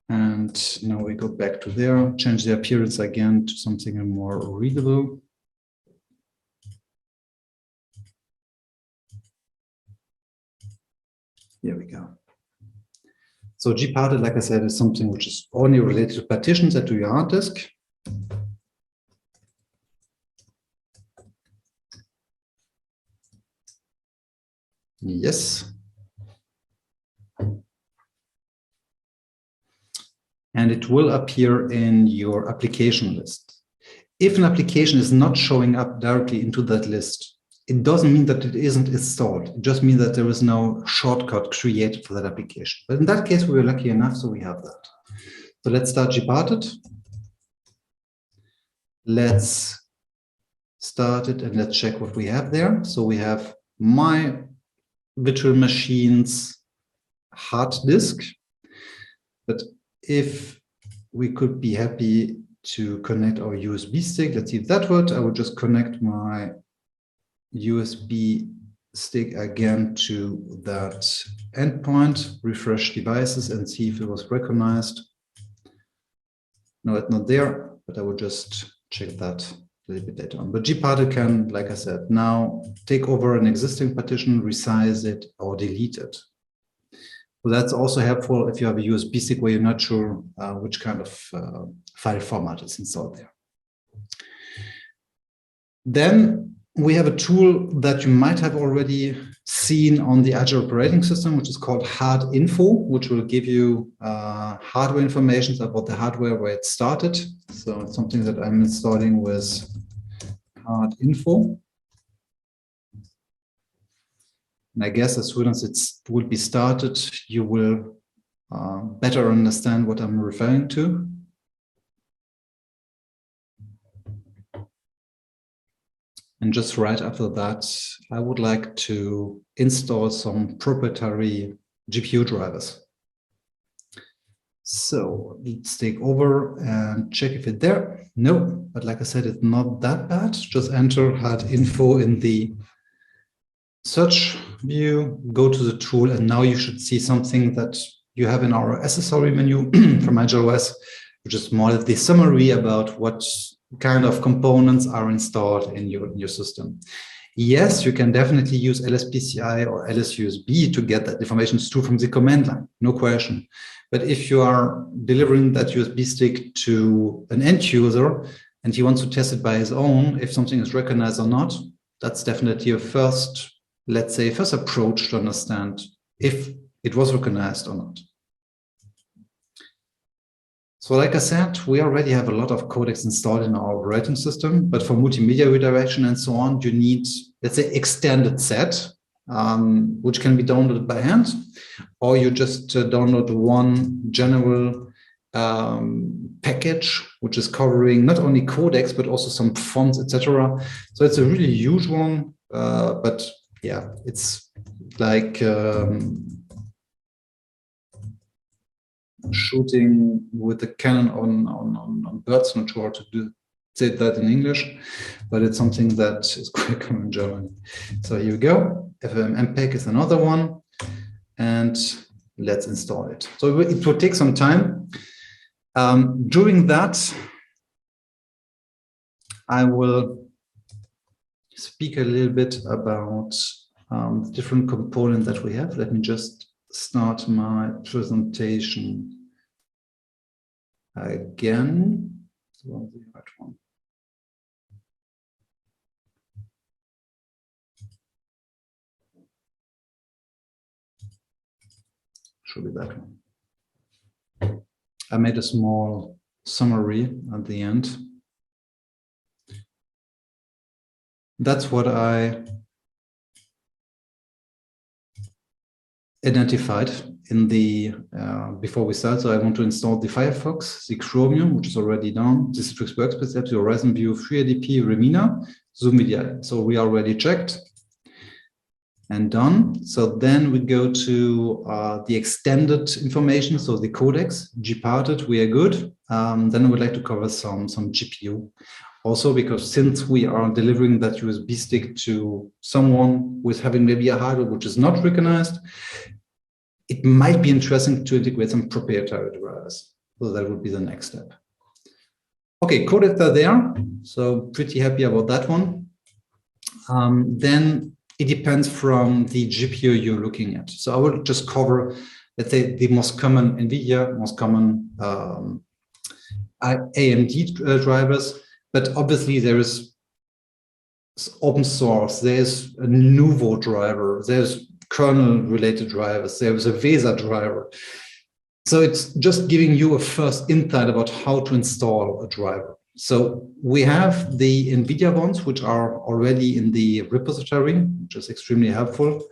And now we go back to there, change the appearance again to something more readable. Here we go. So Gparted, like I said, is something which is only related to partitions that to your hard disk. Yes. And it will appear in your application list. If an application is not showing up directly into that list, it doesn't mean that it isn't installed. It just means that there is no shortcut created for that application. But in that case, we were lucky enough, so we have that. So let's start Gparted. Let's start it and let's check what we have there. So we have my virtual machine's hard disk. But if we could be happy to connect our USB stick, let's see if that worked. I would just connect my USB stick again to that endpoint, refresh devices and see if it was recognized. No, it's not there, but I would just check that a little bit later on. But Gparted can, like I said, now take over an existing partition, resize it or delete it. So that's also helpful if you have a USB stick where you're not sure which kind of file format is installed there. Then we have a tool that you might have already seen on the IGEL operating system, which is called Hard Info, which will give you hardware information about the hardware where it started. So it's something that I'm installing with Hard Info. And I guess as soon as it will be started, you will better understand what I'm referring to. And just right after that, I would like to install some proprietary GPU drivers. So let's take over and check if it's there. No, but like I said, it's not that bad. Just enter Hard Info in the search view, go to the tool, and now you should see something that you have in our accessory menu from IGEL OS, which is more the summary about what kind of components are installed in your system. Yes, you can definitely use LSPCI or LSUSB to get that information through from the command line, no question. But if you are delivering that USB stick to an end user and he wants to test it by his own, if something is recognized or not, that's definitely a first, let's say, first approach to understand if it was recognized or not. So like I said, we already have a lot of codecs installed in our operating system, but for multimedia redirection and so on, you need, let's say, extended set, which can be downloaded by hand, or you just download one general package, which is covering not only codecs, but also some fonts, etc. So it's a really huge one, but yeah, it's like shooting with the cannon on birds. Not sure how to say that in English, but it's something that is quite common in German. So here we go. FMMPeg is another one, and let's install it. So it will take some time. During that, I will speak a little bit about the different components that we have. Let me just start my presentation again. So the right one. Should be that one. I made a small summary at the end. That's what I identified in the before we start. So I want to install the Firefox, the Chromium, which is already done, the Citrix Workspace App, the Horizon View, FreeADP, Remina, Zoom Media. So we already checked and done. So then we go to the extended information. So the codecs, Gparted, we are good. Then I would like to cover some GPU. Also, because since we are delivering that USB stick to someone who is having maybe a hardware which is not recognized, it might be interesting to integrate some proprietary drivers. So that would be the next step. Okay, codecs are there. So pretty happy about that one. Then it depends from the GPU you're looking at. So I will just cover, let's say, the most common NVIDIA, most common AMD drivers. But obviously there is open source, there's a Nouveau driver, there's kernel related drivers, there's a VESA driver. So it's just giving you a first insight about how to install a driver. So we have the NVIDIA ones, which are already in the repository, which is extremely helpful,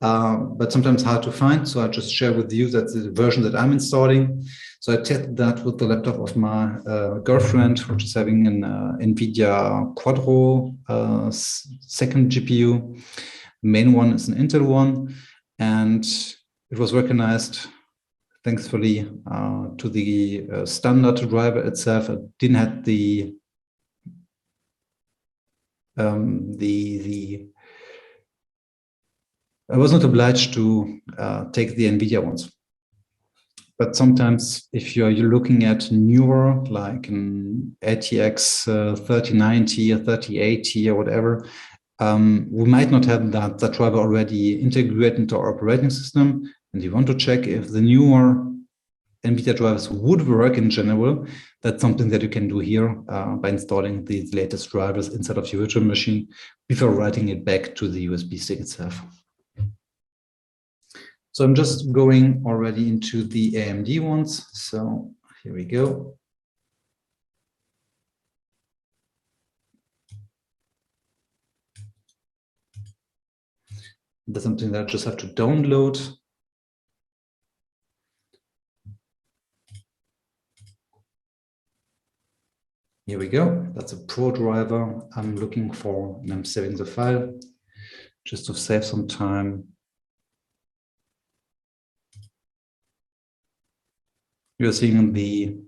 but sometimes hard to find. So I just share with you that the version that I'm installing. So I tested that with the laptop of my girlfriend, which is having an NVIDIA Quadro second GPU. The main one is an Intel one, and it was recognized, thankfully, to the standard driver itself. It didn't have the I was not obliged to take the NVIDIA ones. But sometimes if you're looking at newer, like an ATX 3090 or 3080 or whatever, we might not have that driver already integrated into our operating system. And you want to check if the newer NVIDIA drivers would work in general. That's something that you can do here by installing the latest drivers inside of your virtual machine before writing it back to the USB stick itself. So I'm just going already into the AMD ones. So here we go. That's something that I just have to download. Here we go. That's a Pro driver I'm looking for, and I'm saving the file just to save some time. You're seeing the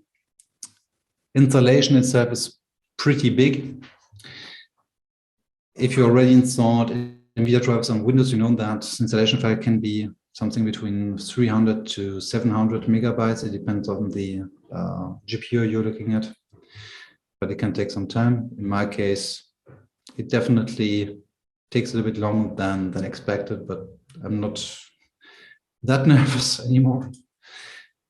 installation itself is pretty big. If you already installed NVIDIA drivers on Windows, you know that installation file can be something between 300 to 700 megabytes. It depends on the GPU you're looking at, but it can take some time. In my case, it definitely takes a little bit longer than expected, but I'm not that nervous anymore.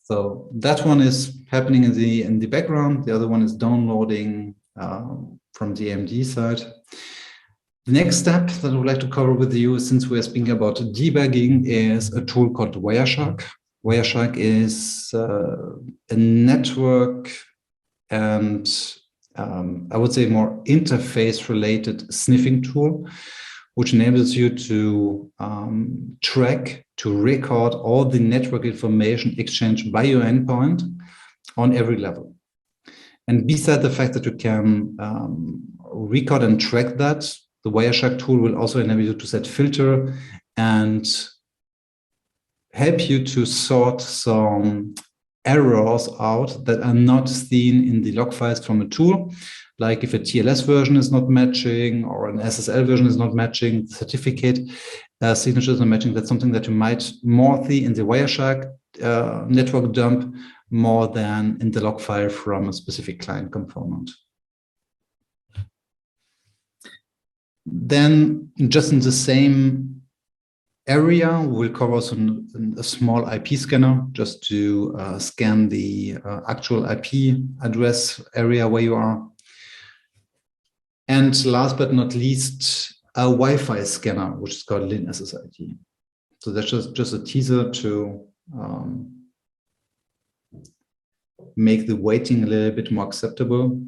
So that one is happening in the background. The other one is downloading from the AMD side. The next step that I would like to cover with you, since we are speaking about debugging, is a tool called Wireshark. Wireshark is a network and I would say more interface-related sniffing tool, which enables you to track, to record all the network information exchanged by your endpoint on every level. And beside the fact that you can record and track that, the Wireshark tool will also enable you to set filter and help you to sort some errors out that are not seen in the log files from a tool. Like if a TLS version is not matching or an SSL version is not matching, certificate signature is not matching, that's something that you might more see in the Wireshark network dump more than in the log file from a specific client component. Then just in the same area, we'll cover also a small IP scanner just to scan the actual IP address area where you are. And last but not least, a Wi-Fi scanner, which is called LinSSID. So that's just a teaser to make the waiting a little bit more acceptable,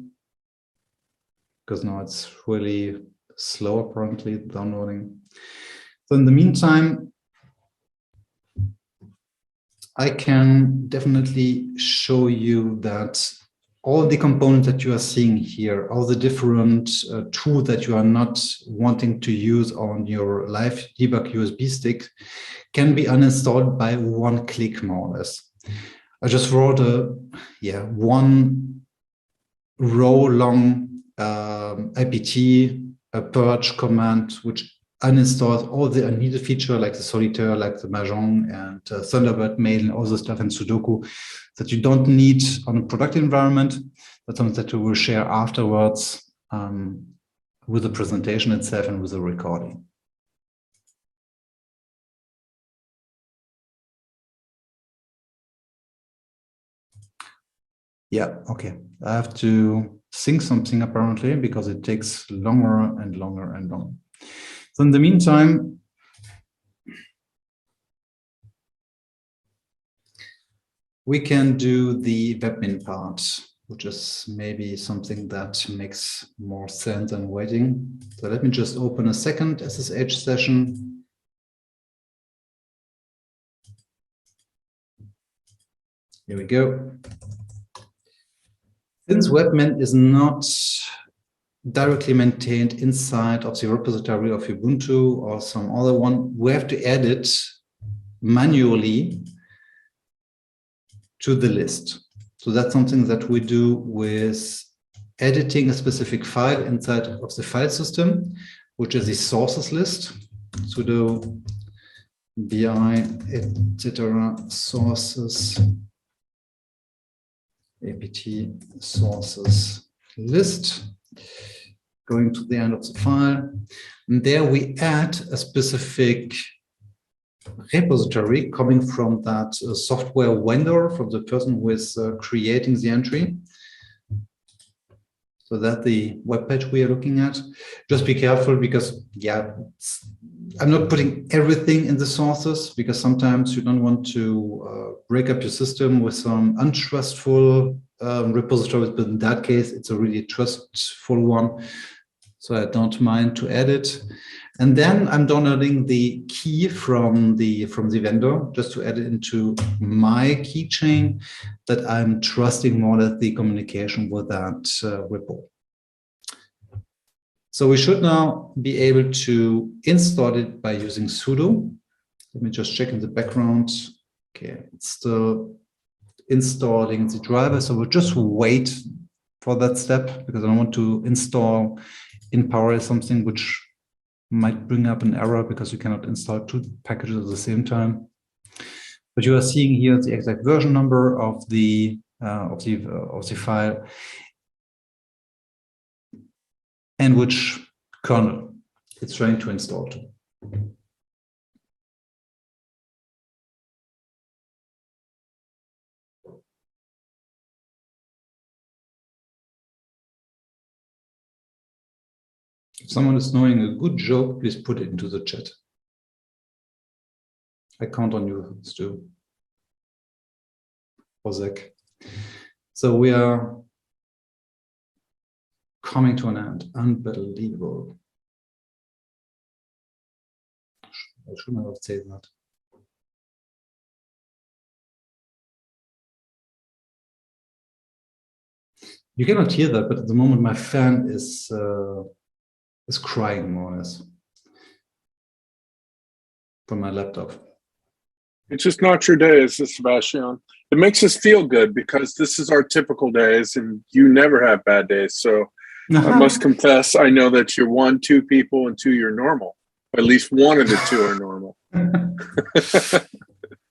because now it's really slow apparently downloading. So in the meantime, I can definitely show you that all the components that you are seeing here, all the different tools that you are not wanting to use on your live debug USB stick can be uninstalled by one click, more or less. I just wrote a one row long apt purge command, which uninstalls all the unneeded feature like the solitaire, like the Mahjong and Thunderbird mail and all the stuff in Sudoku that you don't need on a product environment. That's something that we will share afterwards with the presentation itself and with the recording. Yeah, okay. I have to sync something apparently because it takes longer and longer and longer. So in the meantime, we can do the webmin part, which is maybe something that makes more sense than waiting. So let me just open a second SSH session. Here we go. Since webmin is not directly maintained inside of the repository of Ubuntu or some other one, we have to add it manually to the list. So that's something that we do with editing a specific file inside of the file system, which is the sources list. Sudo bi etc. sources apt sources list, going to the end of the file. And there we add a specific repository coming from that software vendor, from the person who is creating the entry. So that's the web page we are looking at. Just be careful because, yeah, I'm not putting everything in the sources because sometimes you don't want to break up your system with some untrustful repositories, but in that case, it's a really trustful one. So I don't mind to add it. And then I'm downloading the key from the vendor just to add it into my keychain that I'm trusting more than the communication with that repo. So we should now be able to install it by using sudo. Let me just check in the background. Okay, it's still installing the driver. So we'll just wait for that step because I don't want to install in parallel something which might bring up an error because you cannot install two packages at the same time. But you are seeing here the exact version number of the file and which kernel. it's trying to install too. If someone is knowing a good joke, please put it into the chat. I count on you, Stu. Or Zach. So we are coming to an end. Unbelievable. I should not have said that. You cannot hear that, but at the moment my fan is crying more or less from my laptop. It's just not your days, Sébastien. It makes us feel good because this is our typical days and you never have bad days. So I must confess, I know that you're 1, 2 people and 2, you're normal. At least one of the 2 are normal.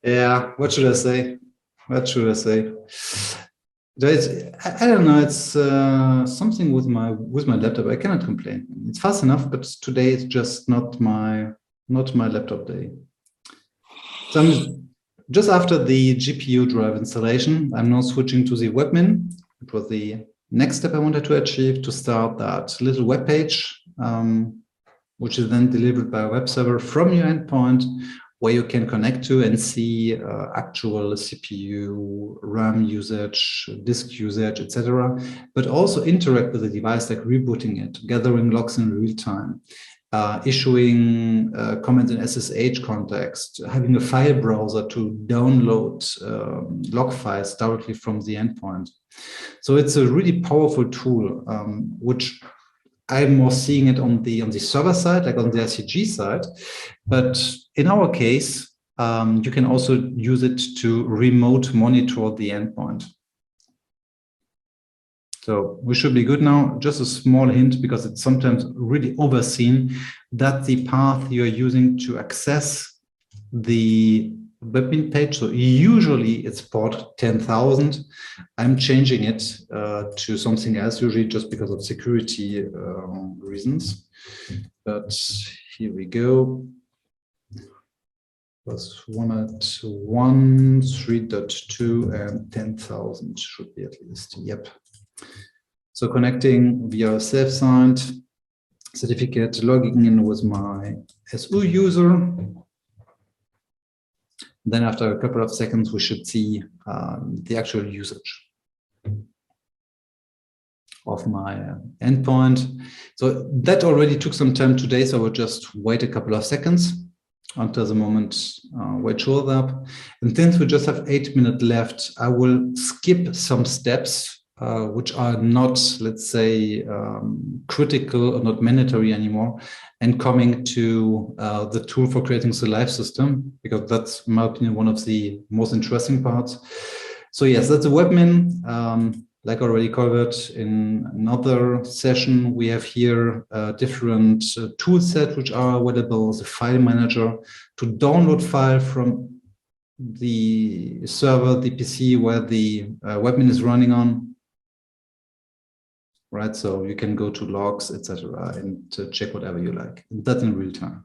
Yeah, what should I say? What should I say? I don't know. It's something with my laptop. I cannot complain. It's fast enough, but today it's just not my laptop day. So I'm just after the GPU drive installation. I'm now switching to the webmin. It was the next step I wanted to achieve to start that little web page, which is then delivered by a web server from your endpoint, where you can connect to and see actual CPU, RAM usage, disk usage, etc. But also interact with the device, like rebooting it, gathering logs in real time, issuing comments in SSH context, having a file browser to download log files directly from the endpoint. So it's a really powerful tool, which I'm more seeing it on the server side, like on the ICG side. But in our case, you can also use it to remote monitor the endpoint. So we should be good now. Just a small hint, because it's sometimes really overseen, that the path you're using to access the webmin page, so usually it's port 10,000. I'm changing it to something else, usually just because of security reasons. But here we go. Plus 101, 3.2, and 10,000 should be at least. Yep. So connecting via self-signed certificate, logging in with my SU user. Then after a couple of seconds, we should see the actual usage of my endpoint. So that already took some time today, so I will just wait a couple of seconds until the moment where it shows up. And since we just have 8 minutes left, I will skip some steps which are not, let's say, critical or not mandatory anymore, and coming to the tool for creating the live system, because that's, in my opinion, one of the most interesting parts. So yes, that's a webmin. Like already covered in another session, we have here different tool set which are available, the file manager to download file from the server, the PC where the webmin is running on. Right, so you can go to logs, etc., and check whatever you like. That's in real time.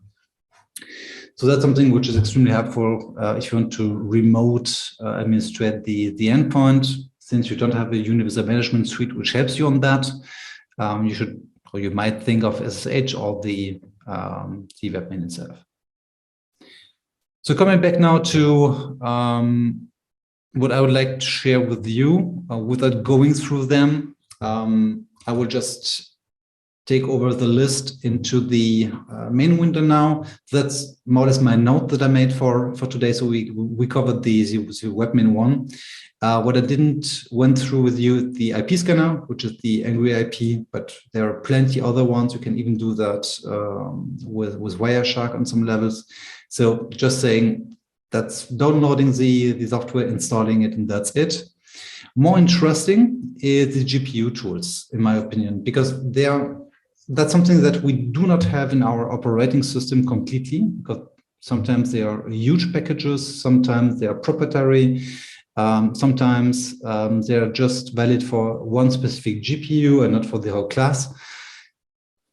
So that's something which is extremely helpful if you want to remote administrate the endpoint. Since you don't have a universal management suite which helps you on that, you should, or you might think of SSH or the webmin itself. So coming back now to what I would like to share with you, without going through them. I will just take over the list into the main window now. That's more or less my note that I made for today. So we covered the webmin one. What I didn't went through with you, the IP scanner, which is the Angry IP, but there are plenty other ones. You can even do that with Wireshark on some levels. So just saying that's downloading the software, installing it, and that's it. More interesting is the GPU tools, in my opinion, because that's something that we do not have in our operating system completely, because sometimes they are huge packages, sometimes they are proprietary, sometimes they are just valid for one specific GPU and not for the whole class.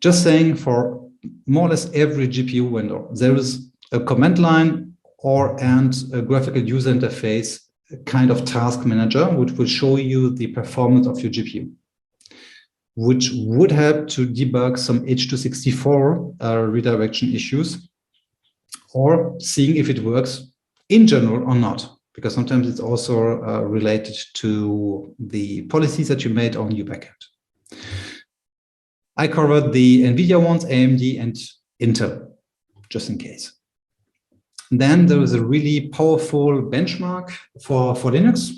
Just saying, for more or less every GPU window, there is a command line and a graphical user interface kind of task manager, which will show you the performance of your GPU, which would help to debug some H.264 redirection issues, or seeing if it works in general or not, because sometimes it's also related to the policies that you made on your backend. I covered the NVIDIA ones, AMD and Intel, just in case. Then there is a really powerful benchmark for Linux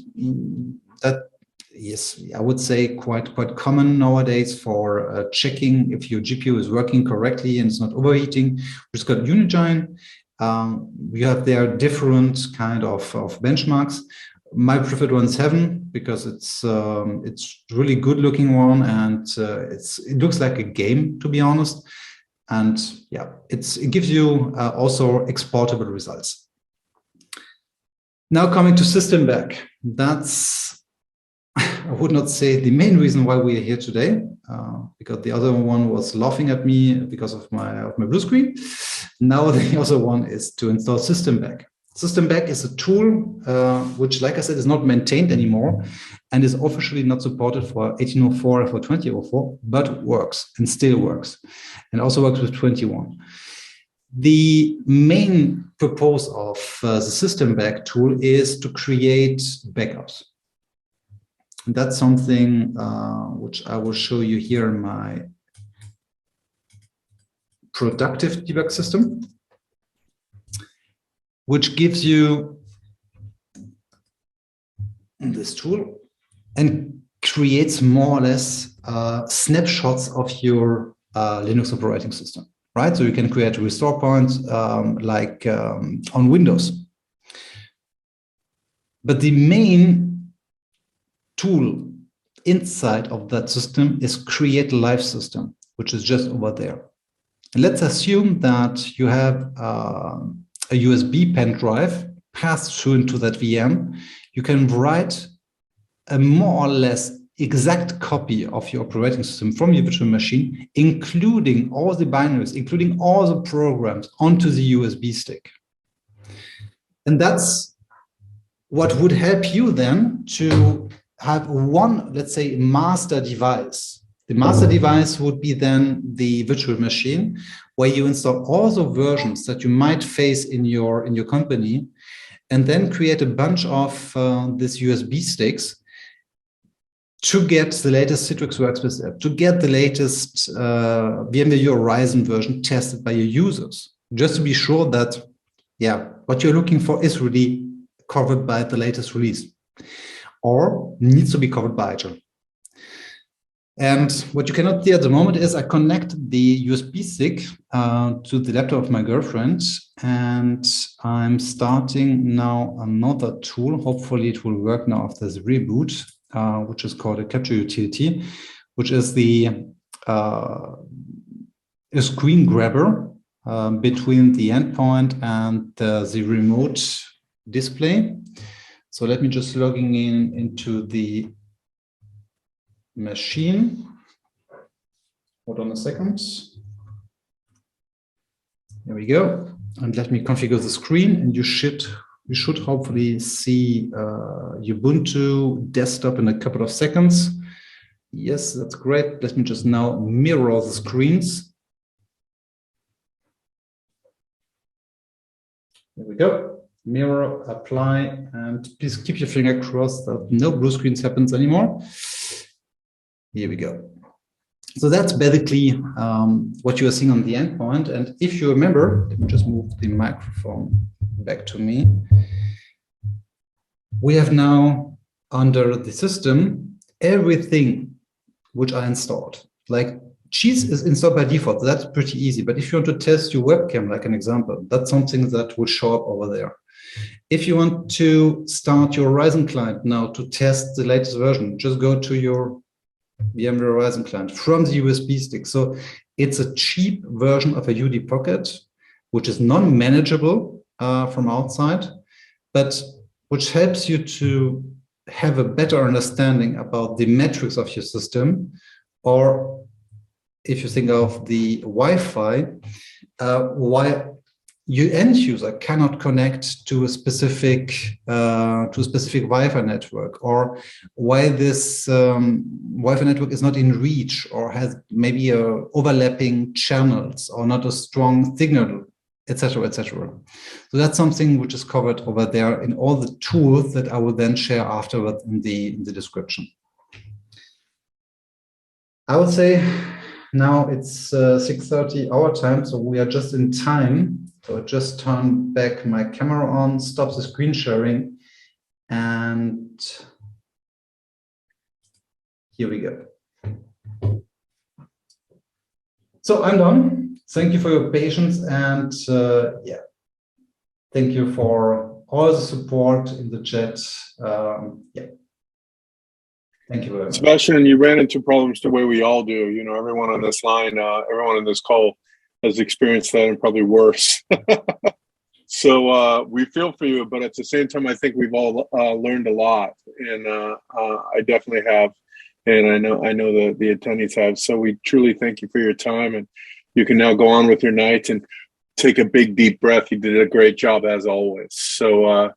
that, yes, I would say quite common nowadays for checking if your GPU is working correctly and it's not overheating, which is called Unigine. You have there different kind of benchmarks. My preferred one is Heaven, because it's really good looking one, and it looks like a game, to be honest. And yeah, it gives you also exportable results. Now coming to System Back, that's, I would not say the main reason why we are here today, because the other one was laughing at me because of my blue screen. Now the other one is to install System Back. System Back is a tool which, like I said, is not maintained anymore and is officially not supported for 1804 and for 2004, but works and still works, and also works with 21. The main purpose of the System Back tool is to create backups. And that's something which I will show you here in my productive debug system, which gives you this tool and creates more or less snapshots of your Linux operating system, right? So you can create restore points like on Windows. But the main tool inside of that system is create a live system, which is just over there. And let's assume that you have a USB pen drive passed through into that VM. You can write a more or less exact copy of your operating system from your virtual machine, including all the binaries, including all the programs onto the USB stick. And that's what would help you then to have one, let's say, master device. The master device would be then the virtual machine, where you install all the versions that you might face in your company, and then create a bunch of these USB sticks to get the latest Citrix Workspace App, to get the latest VMware View Horizon version tested by your users, just to be sure that, yeah, what you're looking for is really covered by the latest release, or needs to be covered by IGEL. And what you cannot see at the moment is I connect the USB stick to the laptop of my girlfriend, and I'm starting now another tool. Hopefully it will work now after the reboot, which is called a capture utility, which is the a screen grabber between the endpoint and the remote display. So let me just logging into the machine. Hold on a second. There we go. And let me configure the screen, and you should hopefully see Ubuntu desktop in a couple of seconds. Yes, that's great. Let me just now mirror the screens. There we go. Mirror, apply, and please keep your finger crossed that no blue screens happens anymore. Here we go. So that's basically what you are seeing on the endpoint. And if you remember, let me just move the microphone back to me. We have now under the system everything which I installed. Like Cheese is installed by default. So that's pretty easy. But if you want to test your webcam, like an example, that's something that will show up over there. If you want to start your Horizon client now to test the latest version, just go to your VMware Horizon client from the USB stick. So it's a cheap version of a UD Pocket, which is non-manageable from outside, but which helps you to have a better understanding about the metrics of your system, or if you think of the Wi-Fi, why your end user cannot connect to a specific Wi-Fi network, or why this Wi-Fi network is not in reach, or has maybe overlapping channels, or not a strong signal, etc., etc. So that's something which is covered over there in all the tools that I will then share afterwards in the description. I would say now it's 6:30 our time, so we are just in time. So I just turn back my camera on, stop the screen sharing, and here we go. So I'm done. Thank you for your patience, and yeah, thank you for all the support in the chat. Yeah. Thank you very much. Sébastien, you ran into problems the way we all do. You know, everyone on this line, everyone in this call has experienced that and probably worse. So we feel for you, but at the same time, I think we've all learned a lot, and I definitely have, and I know the attendees have. So we truly thank you for your time, and you can now go on with your night and take a big, deep breath. You did a great job as always. So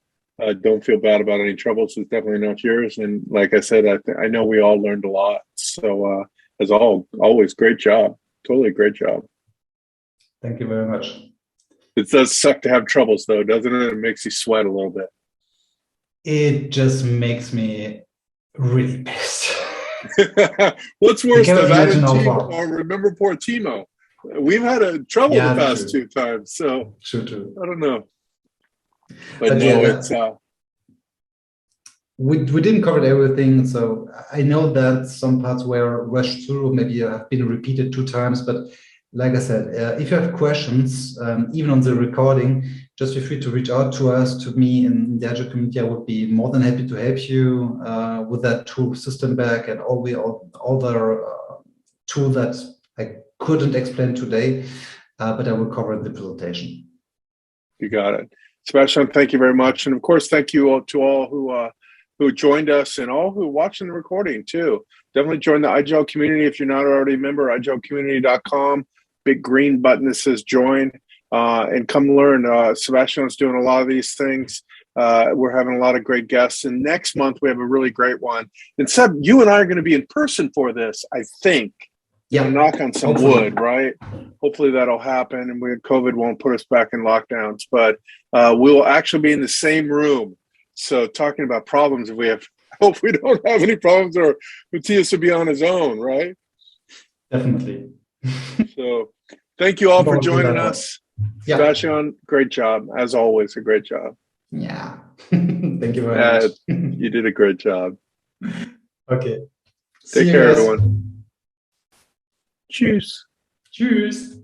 don't feel bad about any troubles. It's definitely not yours. And like I said, I know we all learned a lot. So as always, great job. Totally great job. Thank you very much. It does suck to have troubles, though, doesn't it? It makes you sweat a little bit. It just makes me really pissed. What's worse, the team or remember poor Timo? We've had trouble the past 2 times, so true. I don't know. But no, yeah, it's we didn't cover everything, so I know that some parts were rushed through, maybe have been repeated 2 times, but like I said, if you have questions, even on the recording, just feel free to reach out to us, to me in the IGEL community. I would be more than happy to help you with that tool system back and all the other tool that I couldn't explain today, but I will cover in the presentation. You got it. Sébastien, thank you very much. And of course, thank you all to all who joined us and all who watching the recording too. Definitely join the IGEL community if you're not already a member, igelcommunity.com. Big green button that says join, and come learn. Sébastien doing a lot of these things. We're having a lot of great guests, and next month we have a really great one. And Seb, you and I are going to be in person for this, I think. Yeah, knock on some wood, right? Hopefully that'll happen, and COVID won't put us back in lockdowns. But we'll actually be in the same room. So talking about problems, if we have, hope we don't have any problems, or Matthias will be on his own, right? Definitely. So thank you all for joining us. Yeah. Sébastien, great job. As always, a great job. Yeah. Thank you very much. You did a great job. Okay. Take care, everyone. Tschüss. Tschüss.